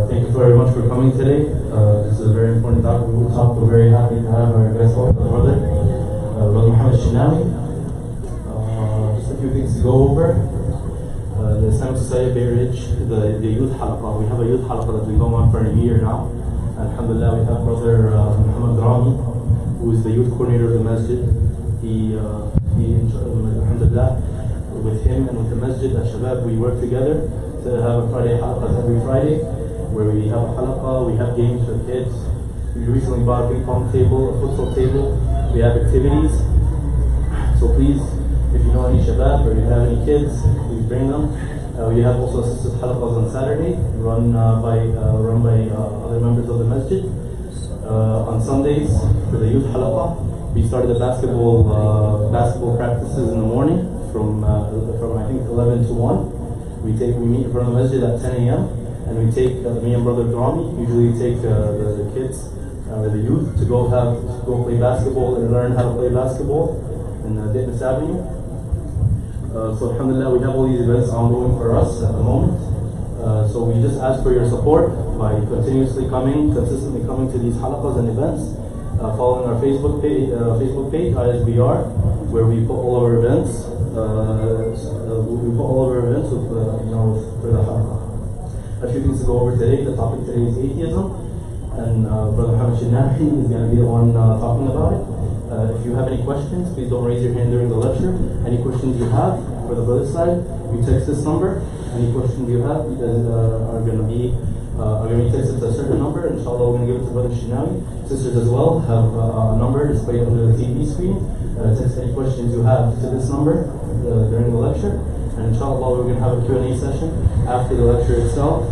Thank you very much for coming today. This is a very important topic. We're very happy to have our guest, brother محمد, الشناوى. Just a few things to go over. The Islamic Society of Bay Ridge, the youth halaqah. We have a youth halaqah that's been going on for a year now. Alhamdulillah, we have brother محمد, who is the youth coordinator of the masjid. He alhamdulillah, with him and with the masjid, al-Shabab, we work together to have a Friday halaqah every Friday, where we have a halaqah, we have games for kids. We recently bought a ping pong table, a futsal table. We have activities. So please, if you know any Shabab or you have any kids, please bring them. We have also assisted halaqahs on Saturday, run by other members of the masjid. On Sundays, for the youth halaqah, we started the basketball practices in the morning from I think 11 to 1. We meet in front of the masjid at 10 a.m. and we take me and brother Drami usually take the kids or the youth to go play basketball and learn how to play basketball in Ditmas Avenue. So alhamdulillah, we have all these events ongoing for us at the moment. So we just ask for your support by consistently coming to these halaqas and events, following our Facebook page, ISBR, where we put all of our events. For the halaqah. A few things to go over today. The topic today is atheism, and Brother Muhammad is going to be the one talking about it. If you have any questions, please don't raise your hand during the lecture. Any questions you have for the brother side, you text this number. Any questions you have are going to be texted to a certain number. Inshallah, we're going to give it to Brother Shinawi. Sisters as well have a number displayed under the TV screen. Text any questions you have to this number during the lecture. And inshallah, we're going to have a Q&A session after the lecture itself.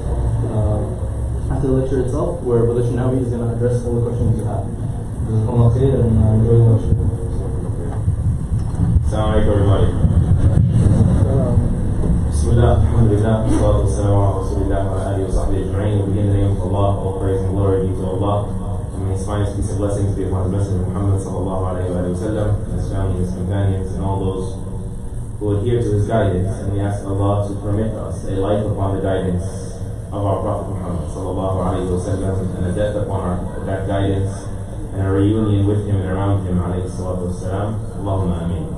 Where Brother Shinawi is going to address all the questions you have. Jazakumullah khair, and enjoy the lecture. Assalamu alaikum, everybody. Bismillah, alhamdulillah, salatu wassalamu ala rasulillah wa alihi wa sahbihi ajma'in. We begin in the name of Allah, all praise and glory be to Allah. And may His finest peace and blessings be upon His Messenger Muhammad sallallahu alayhi wa sallam, His family, His companions, and all those who adhere to His guidance. And we ask Allah to permit us a life upon the guidance of our Prophet Muhammad sallallahu alayhi wa sallam, and a death upon that guidance, and a reunion with him and around him alayhi salatu wassalam. Allahumma ameen.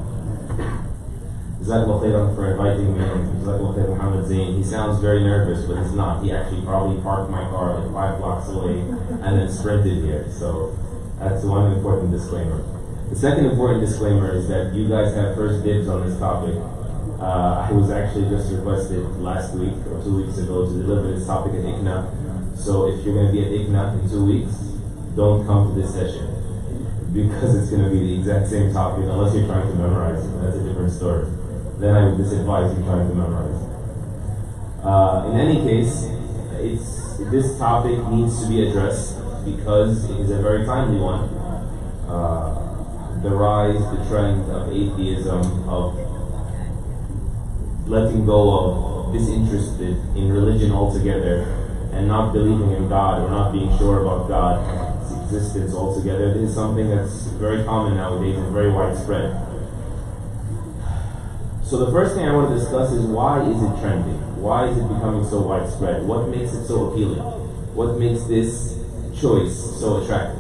Jazakallah khairan for inviting me, and Jazakallah khair Muhammad Zain. He sounds very nervous, but he's not. He actually probably parked my car like 5 blocks away and then sprinted here. So that's one important disclaimer. The second important disclaimer is that you guys have first dibs on this topic. I was actually just requested last week or 2 weeks ago to deliver this topic at ICNA. So if you're going to be at ICNA in 2 weeks, don't come to this session, because it's going to be the exact same topic unless you're trying to memorize it. That's a different story. Then I would disadvise you trying to memorize it. In any case, this topic needs to be addressed because it is a very timely one. The rise, the trend of atheism, of letting go of disinterested in religion altogether and not believing in God or not being sure about God's existence altogether. This is something that's very common nowadays and very widespread. So the first thing I want to discuss is, why is it trending? Why is it becoming so widespread? What makes it so appealing? What makes this choice so attractive?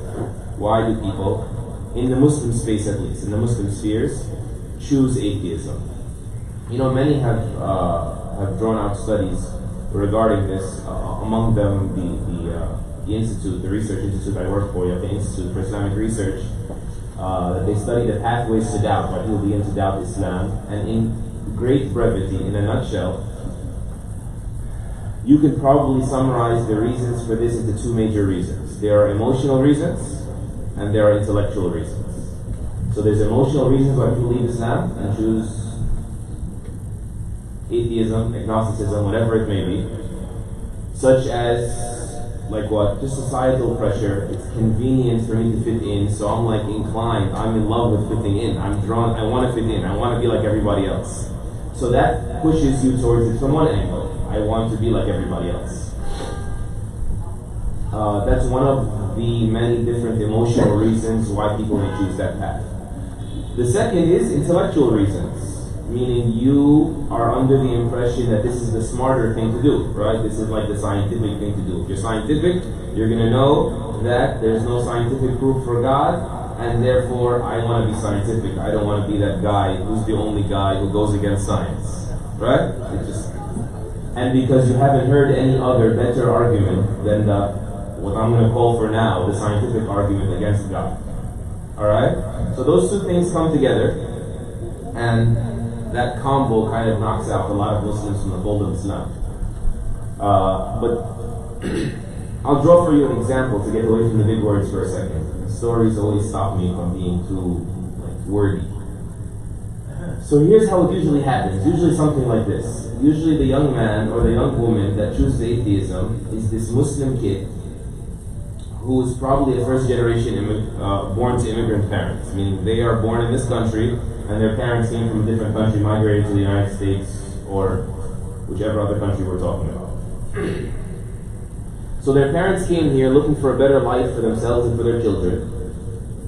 Why do people, in the Muslim space at least, in the Muslim spheres, choose atheism? You know, many have drawn out studies regarding this. Among them, the institute, the research institute I work for, the Institute for Islamic Research. They study the pathways to doubt, why people begin to doubt Islam, and in great brevity, in a nutshell, you could probably summarize the reasons for this into 2 major reasons. There are emotional reasons, and there are intellectual reasons. So there's emotional reasons why people leave Islam and choose atheism, agnosticism, whatever it may be, such as Like what? Just societal pressure. It's convenient for me to fit in, so I'm like inclined. I'm in love with fitting in. I'm drawn. I want to fit in. I want to be like everybody else. So that pushes you towards it from one angle. I want to be like everybody else. That's one of the many different emotional reasons why people may choose that path. The second is intellectual reasons, meaning you are under the impression that this is the smarter thing to do, right? This is like the scientific thing to do. If you're scientific, you're going to know that there's no scientific proof for God, and therefore I want to be scientific. I don't want to be that guy who's the only guy who goes against science, right? And because you haven't heard any other better argument than what I'm going to call for now, the scientific argument against God. Alright? So those two things come together, and that combo kind of knocks out a lot of Muslims from the fold of Islam. But I'll draw for you an example to get away from the big words for a second. Stories always stop me from being too wordy. So here's how it usually happens. Usually something like this. Usually the young man or the young woman that chooses atheism is this Muslim kid who is probably a first generation born to immigrant parents, meaning they are born in this country and their parents came from a different country, migrated to the United States or whichever other country we're talking about. So their parents came here looking for a better life for themselves and for their children,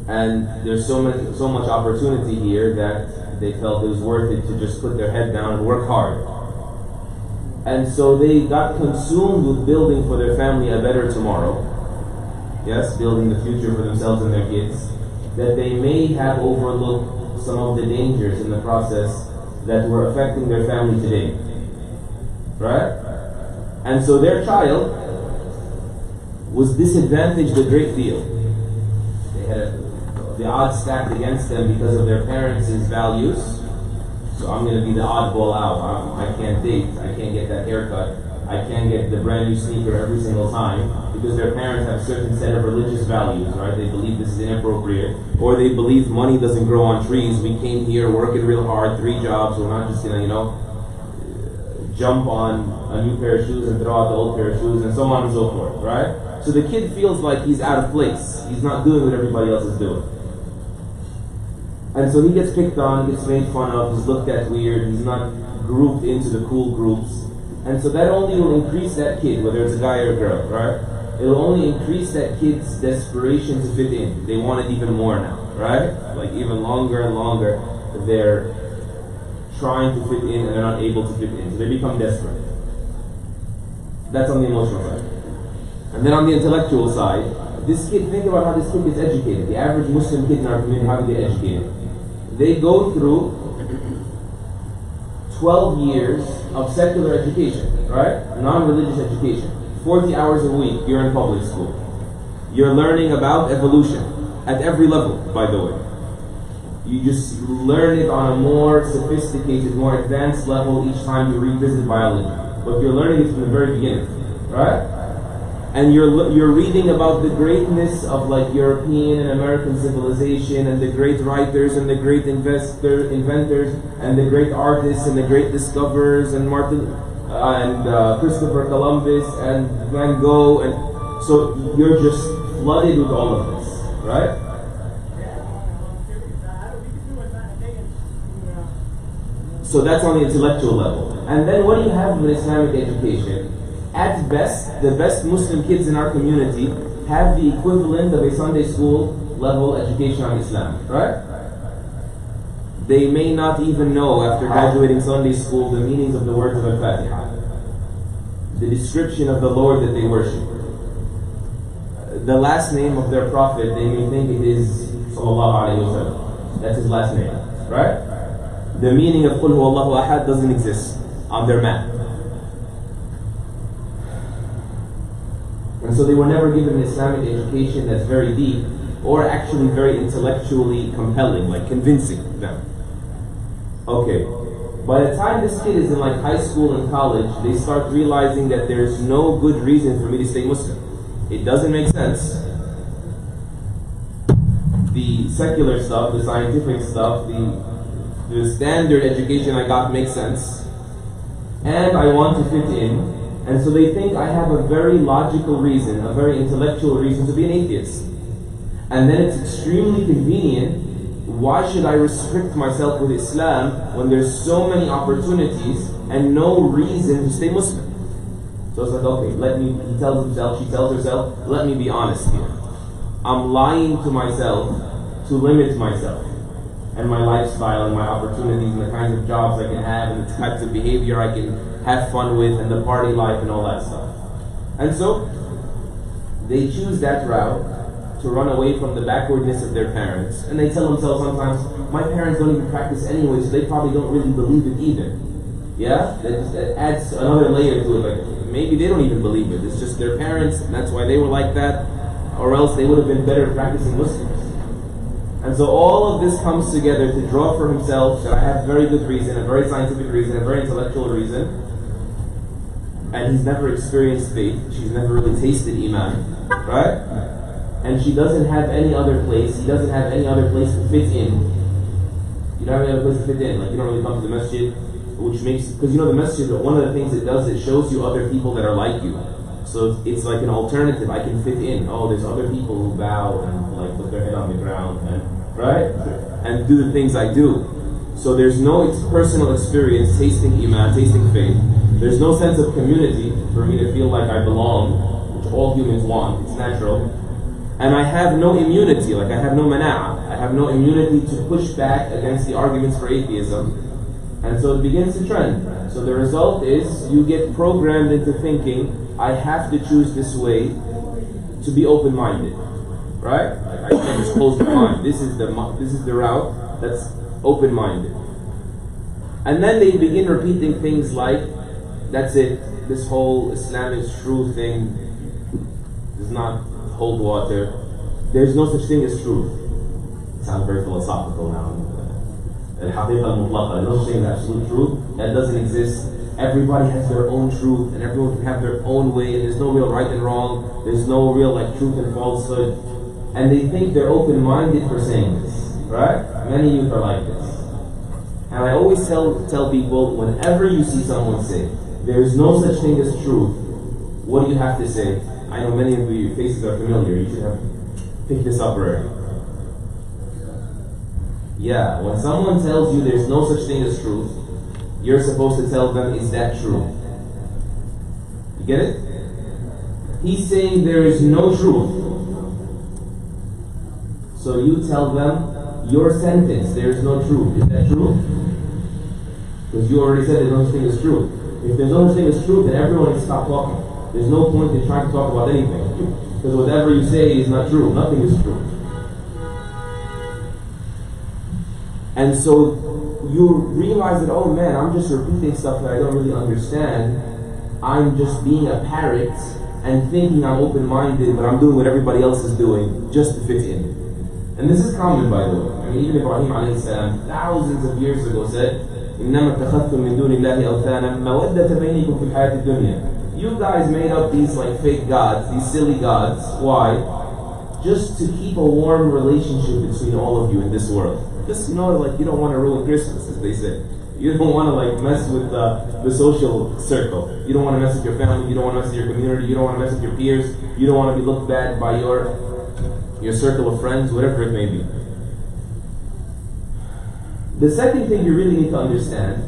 and there's so much opportunity here that they felt it was worth it to just put their head down and work hard. And so they got consumed with building for their family a better tomorrow. Yes, building the future for themselves and their kids, that they may have overlooked some of the dangers in the process that were affecting their family today. Right? And so their child was disadvantaged a great deal. They had the odds stacked against them because of their parents' values. So I'm going to be the oddball out. I can't date, I can't get that haircut, I can't get the brand new sneaker every single time, because their parents have a certain set of religious values, right? They believe this is inappropriate, or they believe money doesn't grow on trees. We came here working real hard, 3 jobs, we're not just going to, jump on a new pair of shoes and throw out the old pair of shoes, and so on and so forth, right? So the kid feels like he's out of place. He's not doing what everybody else is doing. And so he gets picked on, gets made fun of, he's looked at weird, he's not grouped into the cool groups. And so that only will increase that kid, whether it's a guy or a girl, right? It'll only increase that kid's desperation to fit in. They want it even more now, right? Like even longer and longer, they're trying to fit in and they're not able to fit in. So they become desperate. That's on the emotional side. And then on the intellectual side, this kid, think about how this kid gets educated. The average Muslim kid in our community, how do they get educated? They go through 12 years of secular education, right? Non-religious education. 40 hours a week, you're in public school. You're learning about evolution at every level, by the way. You just learn it on a more sophisticated, more advanced level each time you revisit biology. But you're learning it from the very beginning, right? And you're reading about the greatness of like European and American civilization, and the great writers and the great inventors and the great artists and the great discoverers, and Christopher Columbus and Van Gogh, and so you're just flooded with all of this, right? So that's on the intellectual level. And then what do you have with Islamic education? At best, the best Muslim kids in our community have the equivalent of a Sunday school level education on Islam, right? They may not even know after graduating Sunday school the meanings of the words of Al-Fatiha, the description of the Lord that they worship, the last name of their prophet. They may think it is Sallallahu Alaihi Wasallam. That's his last name, right? The meaning of Qul Huwallahu Ahad doesn't exist on their map. And so they were never given an Islamic education that's very deep, or actually very intellectually compelling, like convincing them. Okay, by the time this kid is in like high school and college, they start realizing that there's no good reason for me to stay Muslim. It doesn't make sense. The secular stuff, the scientific stuff, the standard education I got makes sense, and I want to fit in. And so they think I have a very logical reason, a very intellectual reason to be an atheist. And then it's extremely convenient. Why should I restrict myself with Islam when there's so many opportunities and no reason to stay Muslim? So it's like, okay, he tells himself, she tells herself, let me be honest here. I'm lying to myself to limit myself and my lifestyle and my opportunities and the kinds of jobs I can have and the types of behavior I can have fun with and the party life and all that stuff. And so they choose that route to run away from the backwardness of their parents. And they tell themselves sometimes, my parents don't even practice anyway, so they probably don't really believe it either. Yeah? That adds another layer to it. Like, maybe they don't even believe it. It's just their parents, and that's why they were like that, or else they would have been better practicing Muslims. And so all of this comes together to draw for himself that I have very good reason, a very scientific reason, a very intellectual reason, and he's never experienced faith. She's never really tasted Iman, right? And she doesn't have any other place. He doesn't have any other place to fit in. You don't have any other place to fit in. Like, you don't really come to the masjid, which makes, because you know the masjid, one of the things it does, it shows you other people that are like you. So it's like an alternative. I can fit in. Oh, there's other people who bow and like put their head on the ground and right, and do the things I do. So there's no personal experience tasting Iman, tasting faith. There's no sense of community for me to feel like I belong, which all humans want. It's natural. And I have no immunity, like I have no mana'ah. I have no immunity to push back against the arguments for atheism. And so it begins to trend. So the result is you get programmed into thinking, I have to choose this way to be open-minded. Right? I can't just close my mind. This is the route that's open-minded. And then they begin repeating things like, that's it, this whole Islam is true thing does not hold water. There's no such thing as truth. It sounds very philosophical now. Al-Haqiqa al-Mutlaqa, there's no such thing as absolute truth. That doesn't exist. Everybody has their own truth and everyone can have their own way and there's no real right and wrong. There's no real like truth and falsehood. And they think they're open-minded for saying this. Right? Many youth are like this. And I always tell people, whenever you see someone say, there is no such thing as truth, what do you have to say? I know many of your faces are familiar. You should have picked this up already. Yeah, when someone tells you there's no such thing as truth, you're supposed to tell them, is that true? You get it? He's saying there is no truth. So you tell them, your sentence, there is no truth. Is that true? Because you already said there's no such thing as truth. If there's no such thing as truth, then everyone can stop talking. There's no point in trying to talk about anything. Because whatever you say is not true. Nothing is true. And so you realize that, oh man, I'm just repeating stuff that I don't really understand. I'm just being a parrot and thinking I'm open-minded, but I'm doing what everybody else is doing just to fit in. And this is common, by the way. I mean, even Ibrahim alayhi salam, thousands of years ago said, إِنَّمَا اتَّخَذْتُم مِّن دُونِ اللَّهِ أَوْثَانًا مَوَدَّةَ بَيْنِكُمْ فِي الْحَيَاةِ الدُّنْيَا. You guys made up these like fake gods, these silly gods. Why? Just to keep a warm relationship between all of you in this world. Just, you know, like you don't want to ruin Christmas, as they say. You don't want to like mess with the social circle. You don't want to mess with your family. You don't want to mess with your community. You don't want to mess with your peers. You don't want to be looked bad by your circle of friends, whatever it may be. The second thing you really need to understand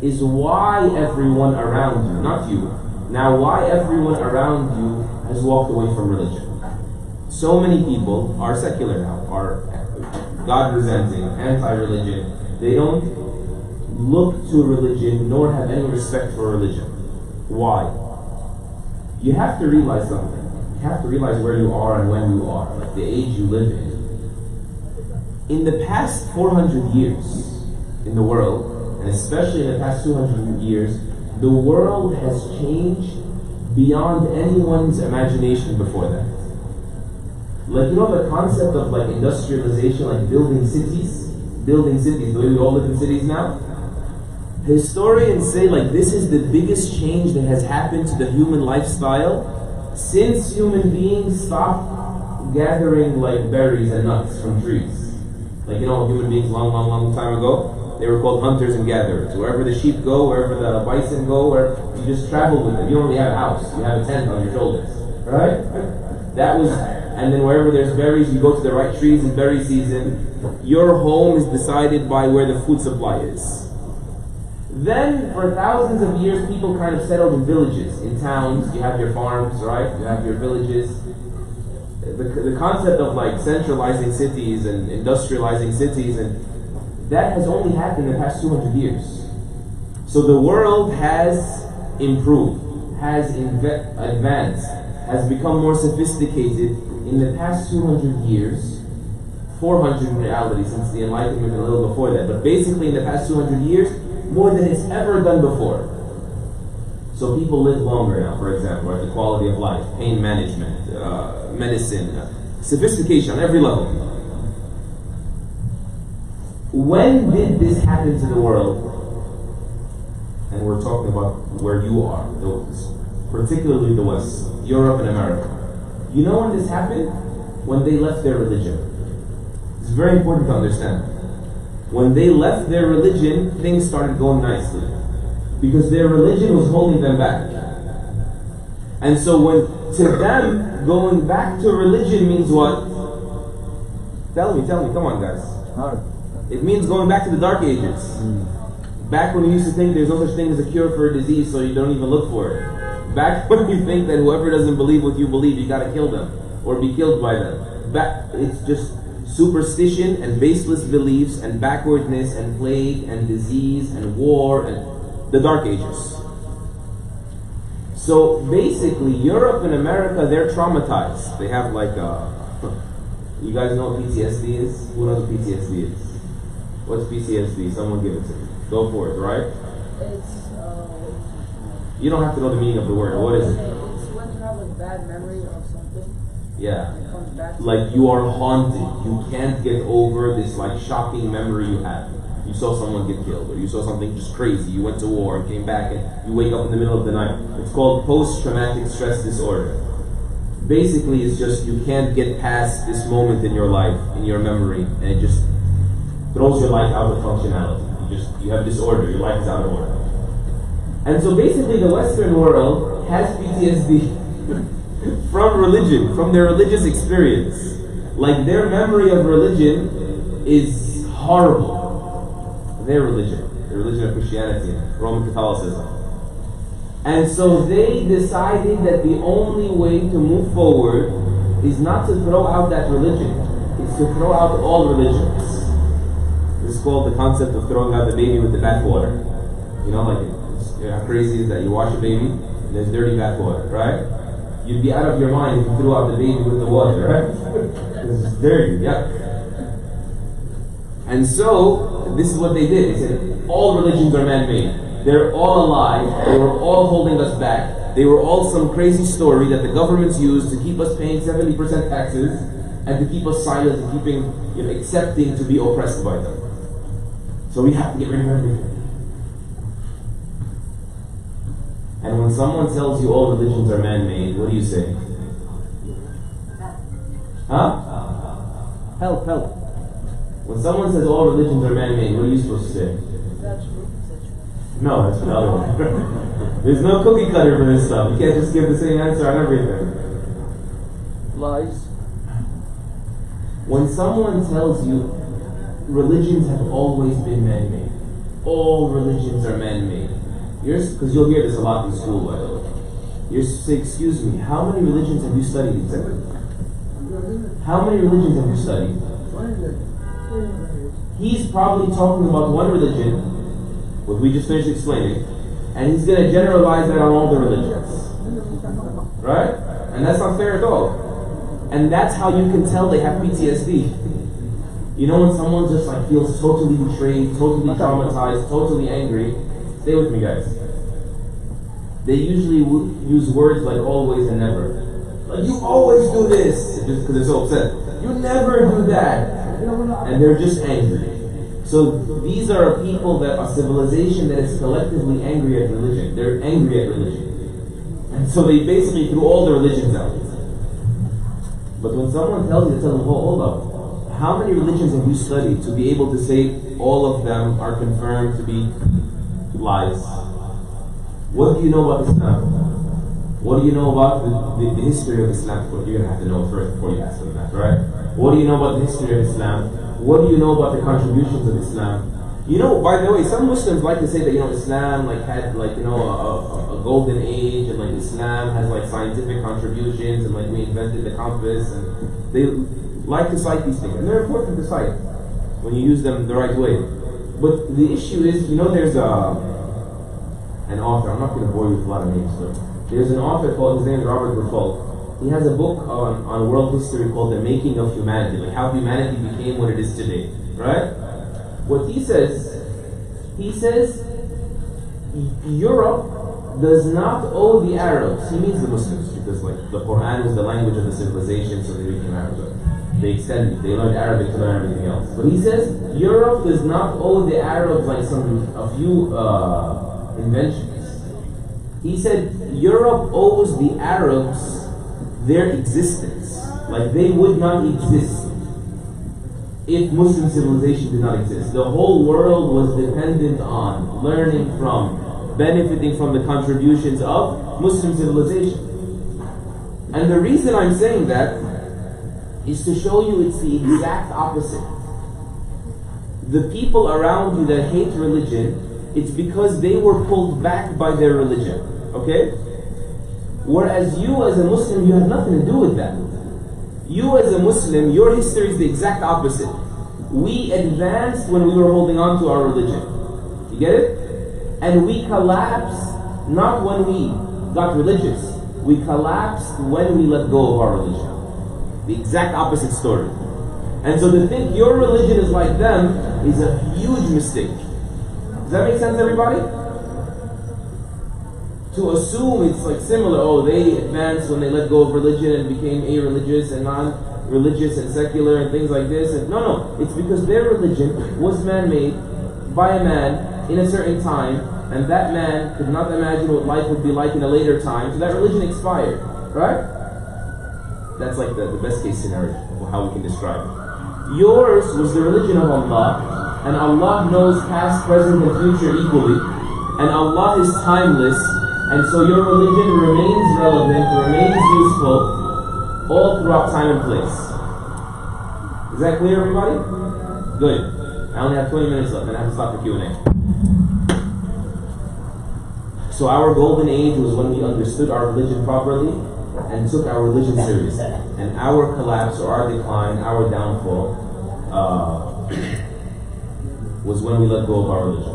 is why everyone around you, not you, now why everyone around you has walked away from religion. So many people are secular now, are God-resenting, anti-religion. They don't look to religion nor have any respect for religion. Why? You have to realize something. You have to realize where you are and when you are, like the age you live in. In the past 400 years in the world, and especially in the past 200 years, the world has changed beyond anyone's imagination before that. Like, you know the concept of like industrialization, like building cities, the way we all live in cities now? Historians say like this is the biggest change that has happened to the human lifestyle since human beings stopped gathering like berries and nuts from trees. Like, you know, human beings long time ago, they were called hunters and gatherers. Wherever the sheep go, wherever the bison go, where you just travel with them. You don't really have a house, you have a tent on your shoulders. Right? That was, and then wherever there's berries, you go to the right trees in berry season. Your home is decided by where the food supply is. Then, for thousands of years, people kind of settled in villages, in towns. You have your farms, right? You have your villages. The concept of like centralizing cities and industrializing cities, and that has only happened in the past 200 years. So the world has improved, has advanced, has become more sophisticated in the past 200 years, 400 in reality since the Enlightenment and a little before that, but basically in the past 200 years, more than it's ever done before. So people live longer now, for example, right? The quality of life, pain management, medicine, sophistication on every level. When did this happen to the world? And we're talking about where you are, particularly the West, Europe and America. You know when this happened? When they left their religion. It's very important to understand. When they left their religion, things started going nicely. Because their religion was holding them back. And so to them, going back to religion means what? Tell me, come on guys. It means going back to the dark ages. Back when you used to think there's no such thing as a cure for a disease, so you don't even look for it. Back when you think that whoever doesn't believe what you believe, you gotta kill them, or be killed by them. It's just superstition and baseless beliefs and backwardness and plague and disease and war and the dark ages. So basically, Europe and America, they're traumatized. They have like you guys know what PTSD is? Who knows what PTSD is? What's PTSD? Someone give it to me. Go for it, right? You don't have to know the meaning of the word. What is it? It's when you have a bad memory of something. Yeah. It comes back. Like you are haunted. You can't get over this like shocking memory you have. You saw someone get killed, or you saw something just crazy. You went to war and came back, and you wake up in the middle of the night. It's called post-traumatic stress disorder. Basically, it's just you can't get past this moment in your life, in your memory, and it just throws your life out of functionality. You have disorder. Your life is out of order. And so basically, the Western world has PTSD from religion, from their religious experience. Like their memory of religion is horrible. Their religion, the religion of Christianity, Roman Catholicism. And so they decided that the only way to move forward is not to throw out that religion, it's to throw out all religions. This is called the concept of throwing out the baby with the bathwater. You know, like how crazy is that? You wash a baby and there's dirty bathwater, right? You'd be out of your mind if you threw out the baby with the water, right? Because it's dirty, yeah. And so, this is what they did. They said, all religions are man-made. They're all a lie. They were all holding us back. They were all some crazy story that the governments used to keep us paying 70% taxes and to keep us silent and keeping, accepting to be oppressed by them. So we have to get rid of everything. And when someone tells you all religions are man-made, what do you say? Huh? Help. When someone says all religions are man-made, what are you supposed to say? Is that true? No, that's another one. There's no cookie cutter for this stuff. You can't just give the same answer on everything. Lies. When someone tells you religions have always been man-made, all religions are man-made, because you'll hear this a lot in school, by the way. You're say, excuse me, how many religions have you studied exactly? How many religions have you studied? He's probably talking about one religion, what we just finished explaining, and he's going to generalize that on all the religions. Right? And that's not fair at all. And that's how you can tell they have PTSD. You know when someone just like feels totally betrayed, totally traumatized, totally angry? Stay with me, guys. They usually use words like always and never. Like, you always do this, just because they're so upset. You never do that. And they're just angry. So these are people that a civilization that is collectively angry at religion. They're angry at religion. And so they basically threw all the religions out. But when someone tells you, tell them, hold up. how many religions have you studied to be able to say all of them are confirmed to be lies? What do you know about Islam? What do you know about the history of Islam? You're going to have to know first before you ask them that, right? What do you know about the history of Islam? What do you know about the contributions of Islam? You know, by the way, some Muslims like to say that, Islam had a golden age, and Islam has scientific contributions, and we invented the compass, and they like to cite these things, and they're important to cite when you use them the right way. But the issue is, there's an author, I'm not going to bore you with a lot of names, but there's an author called, his name is Robert Berfold. He has a book on world history called The Making of Humanity, how humanity became what it is today, right? What he says Europe does not owe the Arabs, he means the Muslims, because the Quran was the language of the civilization, so they became Arabs. They extended, they learned Arabic to learn everything else. But he says Europe does not owe the Arabs a few inventions. He said Europe owes the Arabs their existence. They would not exist if Muslim civilization did not exist. The whole world was dependent on learning from, benefiting from the contributions of Muslim civilization. And the reason I'm saying that is to show you it's the exact opposite. The people around you that hate religion, it's because they were pulled back by their religion. Okay? Whereas you as a Muslim, you have nothing to do with that. You as a Muslim, your history is the exact opposite. We advanced when we were holding on to our religion. You get it? And we collapsed not when we got religious. We collapsed when we let go of our religion. The exact opposite story. And so to think your religion is like them is a huge mistake. Does that make sense, everybody? To assume it's similar, they advanced when they let go of religion and became a-religious and non-religious and secular and things like this. And no, it's because their religion was man-made by a man in a certain time, and that man could not imagine what life would be like in a later time, so that religion expired, right? That's the best case scenario of how we can describe it. Yours was the religion of Allah, and Allah knows past, present, and future equally, and Allah is timeless, and so your religion remains relevant, remains useful, all throughout time and place. Is that clear, everybody? Good. I only have 20 minutes left, and I have to stop for Q&A. So our golden age was when we understood our religion properly and took our religion seriously. And our collapse, or our decline, our downfall, was when we let go of our religion.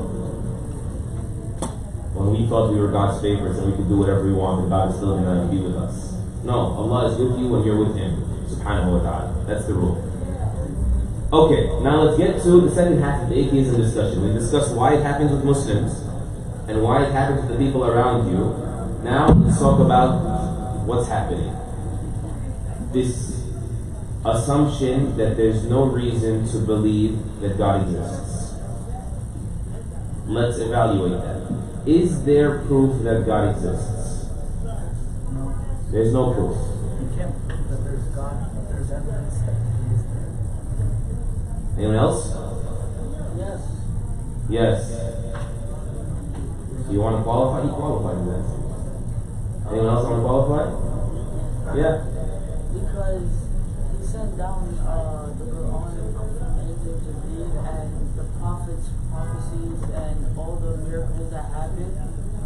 When we thought we were God's favorites and we could do whatever we want and God is still going to be with us. No, Allah is with you when you're with Him, subhanahu wa ta'ala. That's the rule. Okay, now let's get to the second half of the atheism discussion. We discussed why it happens with Muslims and why it happens with the people around you. Now let's talk about what's happening. This assumption that there's no reason to believe that God exists. Let's evaluate that. Is there proof that God exists? No. There's no proof. You can't prove that there's God, but there's evidence that He is there. Anyone else? Yes. Yes. You want to qualify? You qualify for that. Anyone else want to qualify? Yeah. Because He sent down the Quran from Egypt to read, and the prophets' prophecies and all the miracles that happened.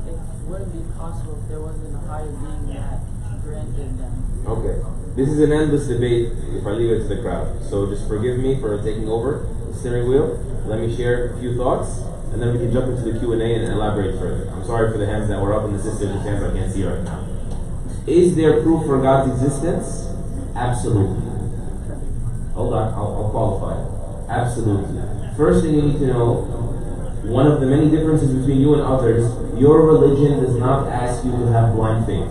It wouldn't be possible if there wasn't a higher being that granted them. Okay. This is an endless debate if I leave it to the crowd. So just forgive me for taking over the steering wheel. Let me share a few thoughts, and then we can jump into the Q&A and elaborate further. I'm sorry for the hands that were up and the sisters whose hands I can't see right now. Is there proof for God's existence? Absolutely. Hold on, I'll qualify it. Absolutely. First thing you need to know, one of the many differences between you and others, your religion does not ask you to have blind faith.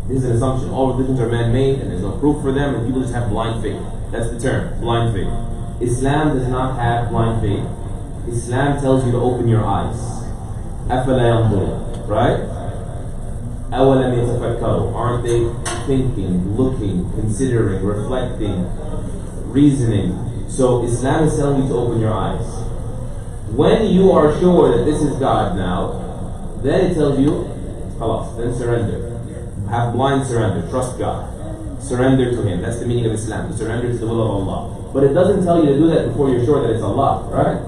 This is an assumption. All religions are man-made and there's no proof for them and people just have blind faith. That's the term, blind faith. Islam does not have blind faith. Islam tells you to open your eyes. أَفَلَا يَنْظُرُونَ. Right? أَوَلَمْ يَتَفَكَّرُوا. Aren't they thinking, looking, considering, reflecting, reasoning? So Islam is telling you to open your eyes. When you are sure that this is God now, then it tells you, khalas, then surrender. Have blind surrender, trust God. Surrender to Him. That's the meaning of Islam, to surrender to the will of Allah. But it doesn't tell you to do that before you're sure that it's Allah, right?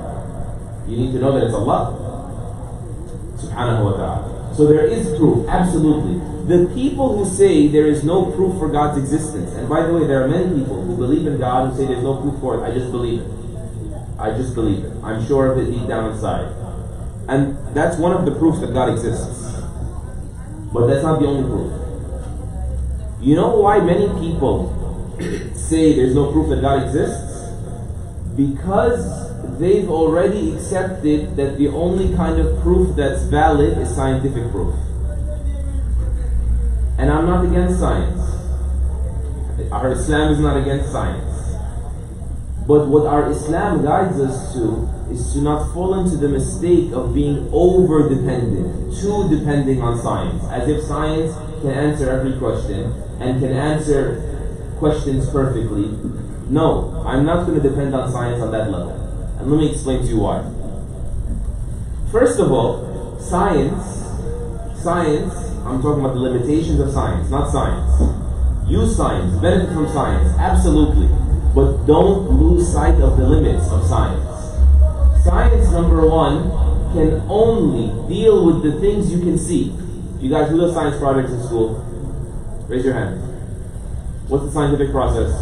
You need to know that it's Allah, subhanahu wa ta'ala. So there is proof, absolutely. The people who say there is no proof for God's existence, and by the way, there are many people who believe in God who say there's no proof for it, I just believe it. I just believe it. I'm sure of it deep down inside. And that's one of the proofs that God exists. But that's not the only proof. You know why many people say there's no proof that God exists? Because they've already accepted that the only kind of proof that's valid is scientific proof. And I'm not against science. Our Islam is not against science. But what our Islam guides us to is to not fall into the mistake of being over-dependent, too depending on science, as if science can answer every question and can answer questions perfectly. No, I'm not going to depend on science on that level. And let me explain to you why. First of all, science, I'm talking about the limitations of science, not science. Use science, benefit from science, absolutely. But don't lose sight of the limits of science. Science, number one, can only deal with the things you can see. You guys, who does science projects in school? Raise your hand. What's the scientific process?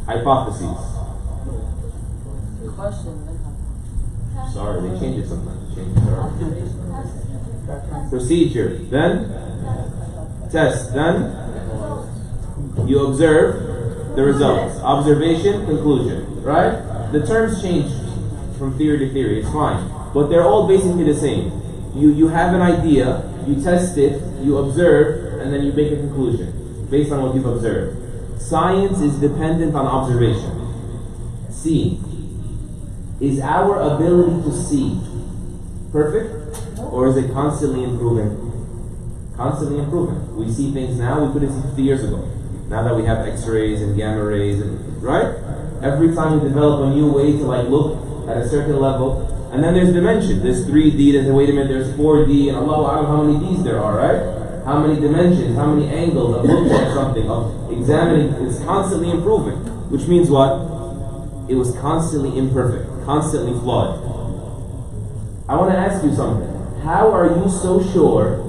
Hypotheses. Sorry, they change it sometimes. Procedure. Then test. Then you observe the results. Observation, conclusion. Right? The terms change from theory to theory. It's fine, but they're all basically the same. You have an idea, you test it, you observe, and then you make a conclusion based on what you've observed. Science is dependent on observation. Seeing. Is our ability to see perfect? Or is it constantly improving? Constantly improving. We see things now we couldn't see 50 years ago. Now that we have X-rays and gamma rays, right? Every time we develop a new way to look at a certain level. And then there's dimension. There's 3D, wait a minute, there's 4D, and Allahu A'lam how many Ds there are, right? How many dimensions, how many angles of looking at something, of examining, it's constantly improving. Which means what? It was constantly imperfect, constantly flawed. I want to ask you something. How are you so sure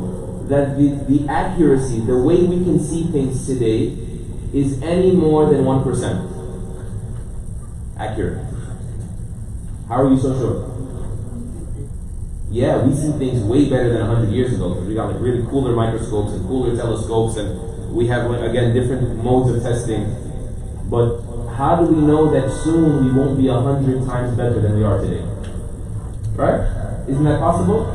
that the accuracy, the way we can see things today, is any more than 1% accurate? How are you so sure? Yeah, we see things way better than 100 years ago because we got really cooler microscopes and cooler telescopes, and we have again different modes of testing. But how do we know that soon we won't be 100 times better than we are today? Right? Isn't that possible?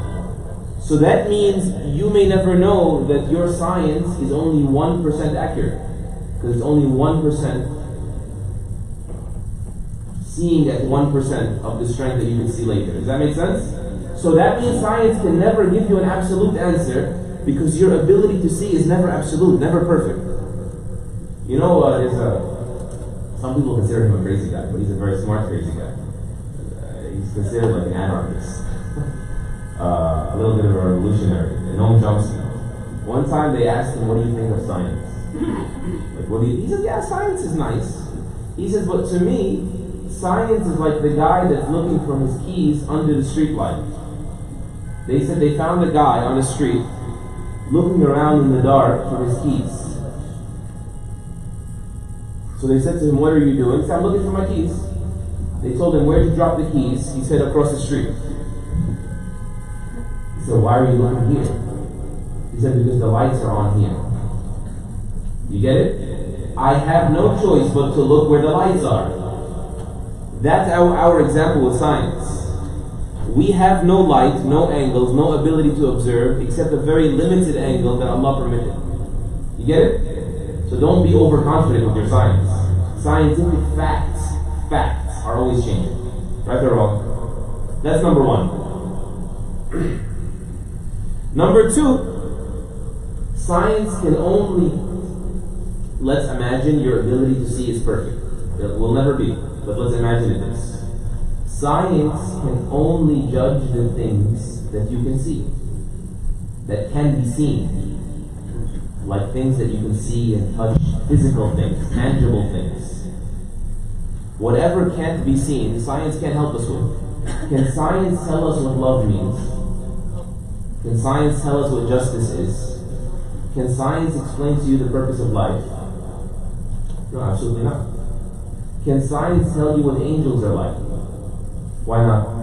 So that means you may never know that your science is only 1% accurate, because it's only 1% seeing at 1% of the strength that you can see later. Does that make sense? So that means science can never give you an absolute answer, because your ability to see is never absolute, never perfect. You know, some people consider him a crazy guy, but he's a very smart crazy guy. He's considered like an anarchist. A little bit of a revolutionary, Noam Chomsky. One time they asked him, what do you think of science? He said, yeah, science is nice. He says, but to me, science is like the guy that's looking for his keys under the street light. They said they found a guy on the street looking around in the dark for his keys. So they said to him, what are you doing? He said, I'm looking for my keys. They told him, where did you drop the keys? He said, across the street. He said, why are you looking here? He said, because the lights are on here. You get it? I have no choice but to look where the lights are. That's our example with science. We have no light, no angles, no ability to observe, except a very limited angle that Allah permitted. You get it? So don't be overconfident with your science. Scientific facts are always changing. Right or wrong? That's number one. Number two, science can only, let's imagine your ability to see is perfect. It will never be. But let's imagine this. Science can only judge the things that you can see, that can be seen, like things that you can see and touch, physical things, tangible things. Whatever can't be seen, science can't help us with. Can science tell us what love means? Can science tell us what justice is? Can science explain to you the purpose of life? No, absolutely not. Can science tell you what angels are like? Why not?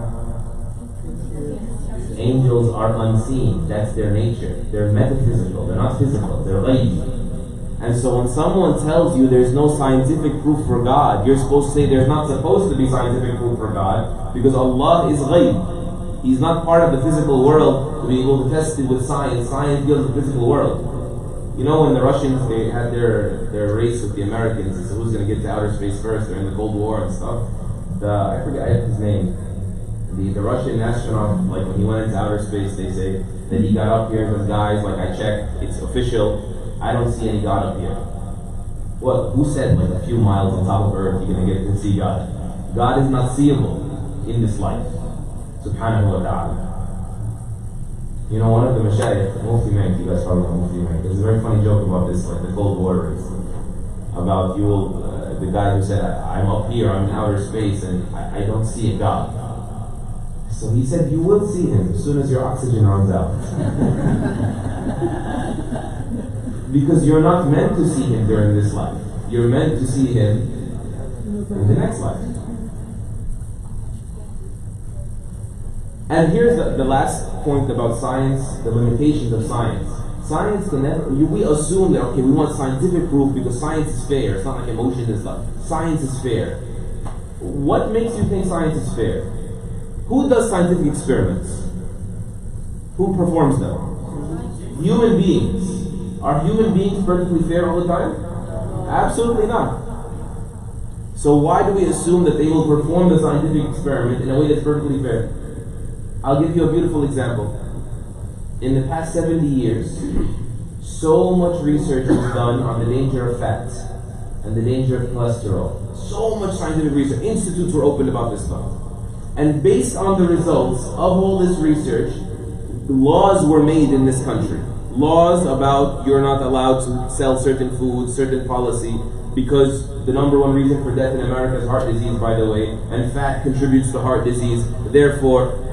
Angels are unseen. That's their nature. They're metaphysical. They're not physical. They're ghaib. And so when someone tells you there's no scientific proof for God, you're supposed to say there's not supposed to be scientific proof for God, because Allah is ghaib. He's not part of the physical world to be able to test it with science. Science deals with the physical world. You know, when the Russians, they had their race with the Americans, so who's going to get to outer space first during the Cold War and stuff. I forget his name. The Russian astronaut, like when he went into outer space, they say that he got up here and says, guys, like I checked, it's official, I don't see any God up here. Well, who said like a few miles on top of Earth you're going to get to see God? God is not seeable in this life. Subhanahu wa ta'ala. You know, one of the mashayikh, Mufti Mank, you guys probably know Mufti Mank, there's a very funny joke about this, like the Cold War race. About the guy who said, I'm up here, I'm in outer space, and I don't see a God. So he said, you will see him as soon as your oxygen runs out. Because you're not meant to see him during this life. You're meant to see him in the next life. And here's the last point about science, the limitations of science. Science can never, we assume that, okay, we want scientific proof because science is fair. It's not like emotion and stuff. Science is fair. What makes you think science is fair? Who does scientific experiments? Who performs them? Human beings. Are human beings perfectly fair all the time? Absolutely not. So why do we assume that they will perform the scientific experiment in a way that's perfectly fair? I'll give you a beautiful example. In the past 70 years, so much research was done on the danger of fat and the danger of cholesterol. So much scientific research. Institutes were opened about this stuff. And based on the results of all this research, laws were made in this country. Laws about you're not allowed to sell certain foods, certain policy, because the number one reason for death in America is heart disease, by the way, and fat contributes to heart disease. Therefore,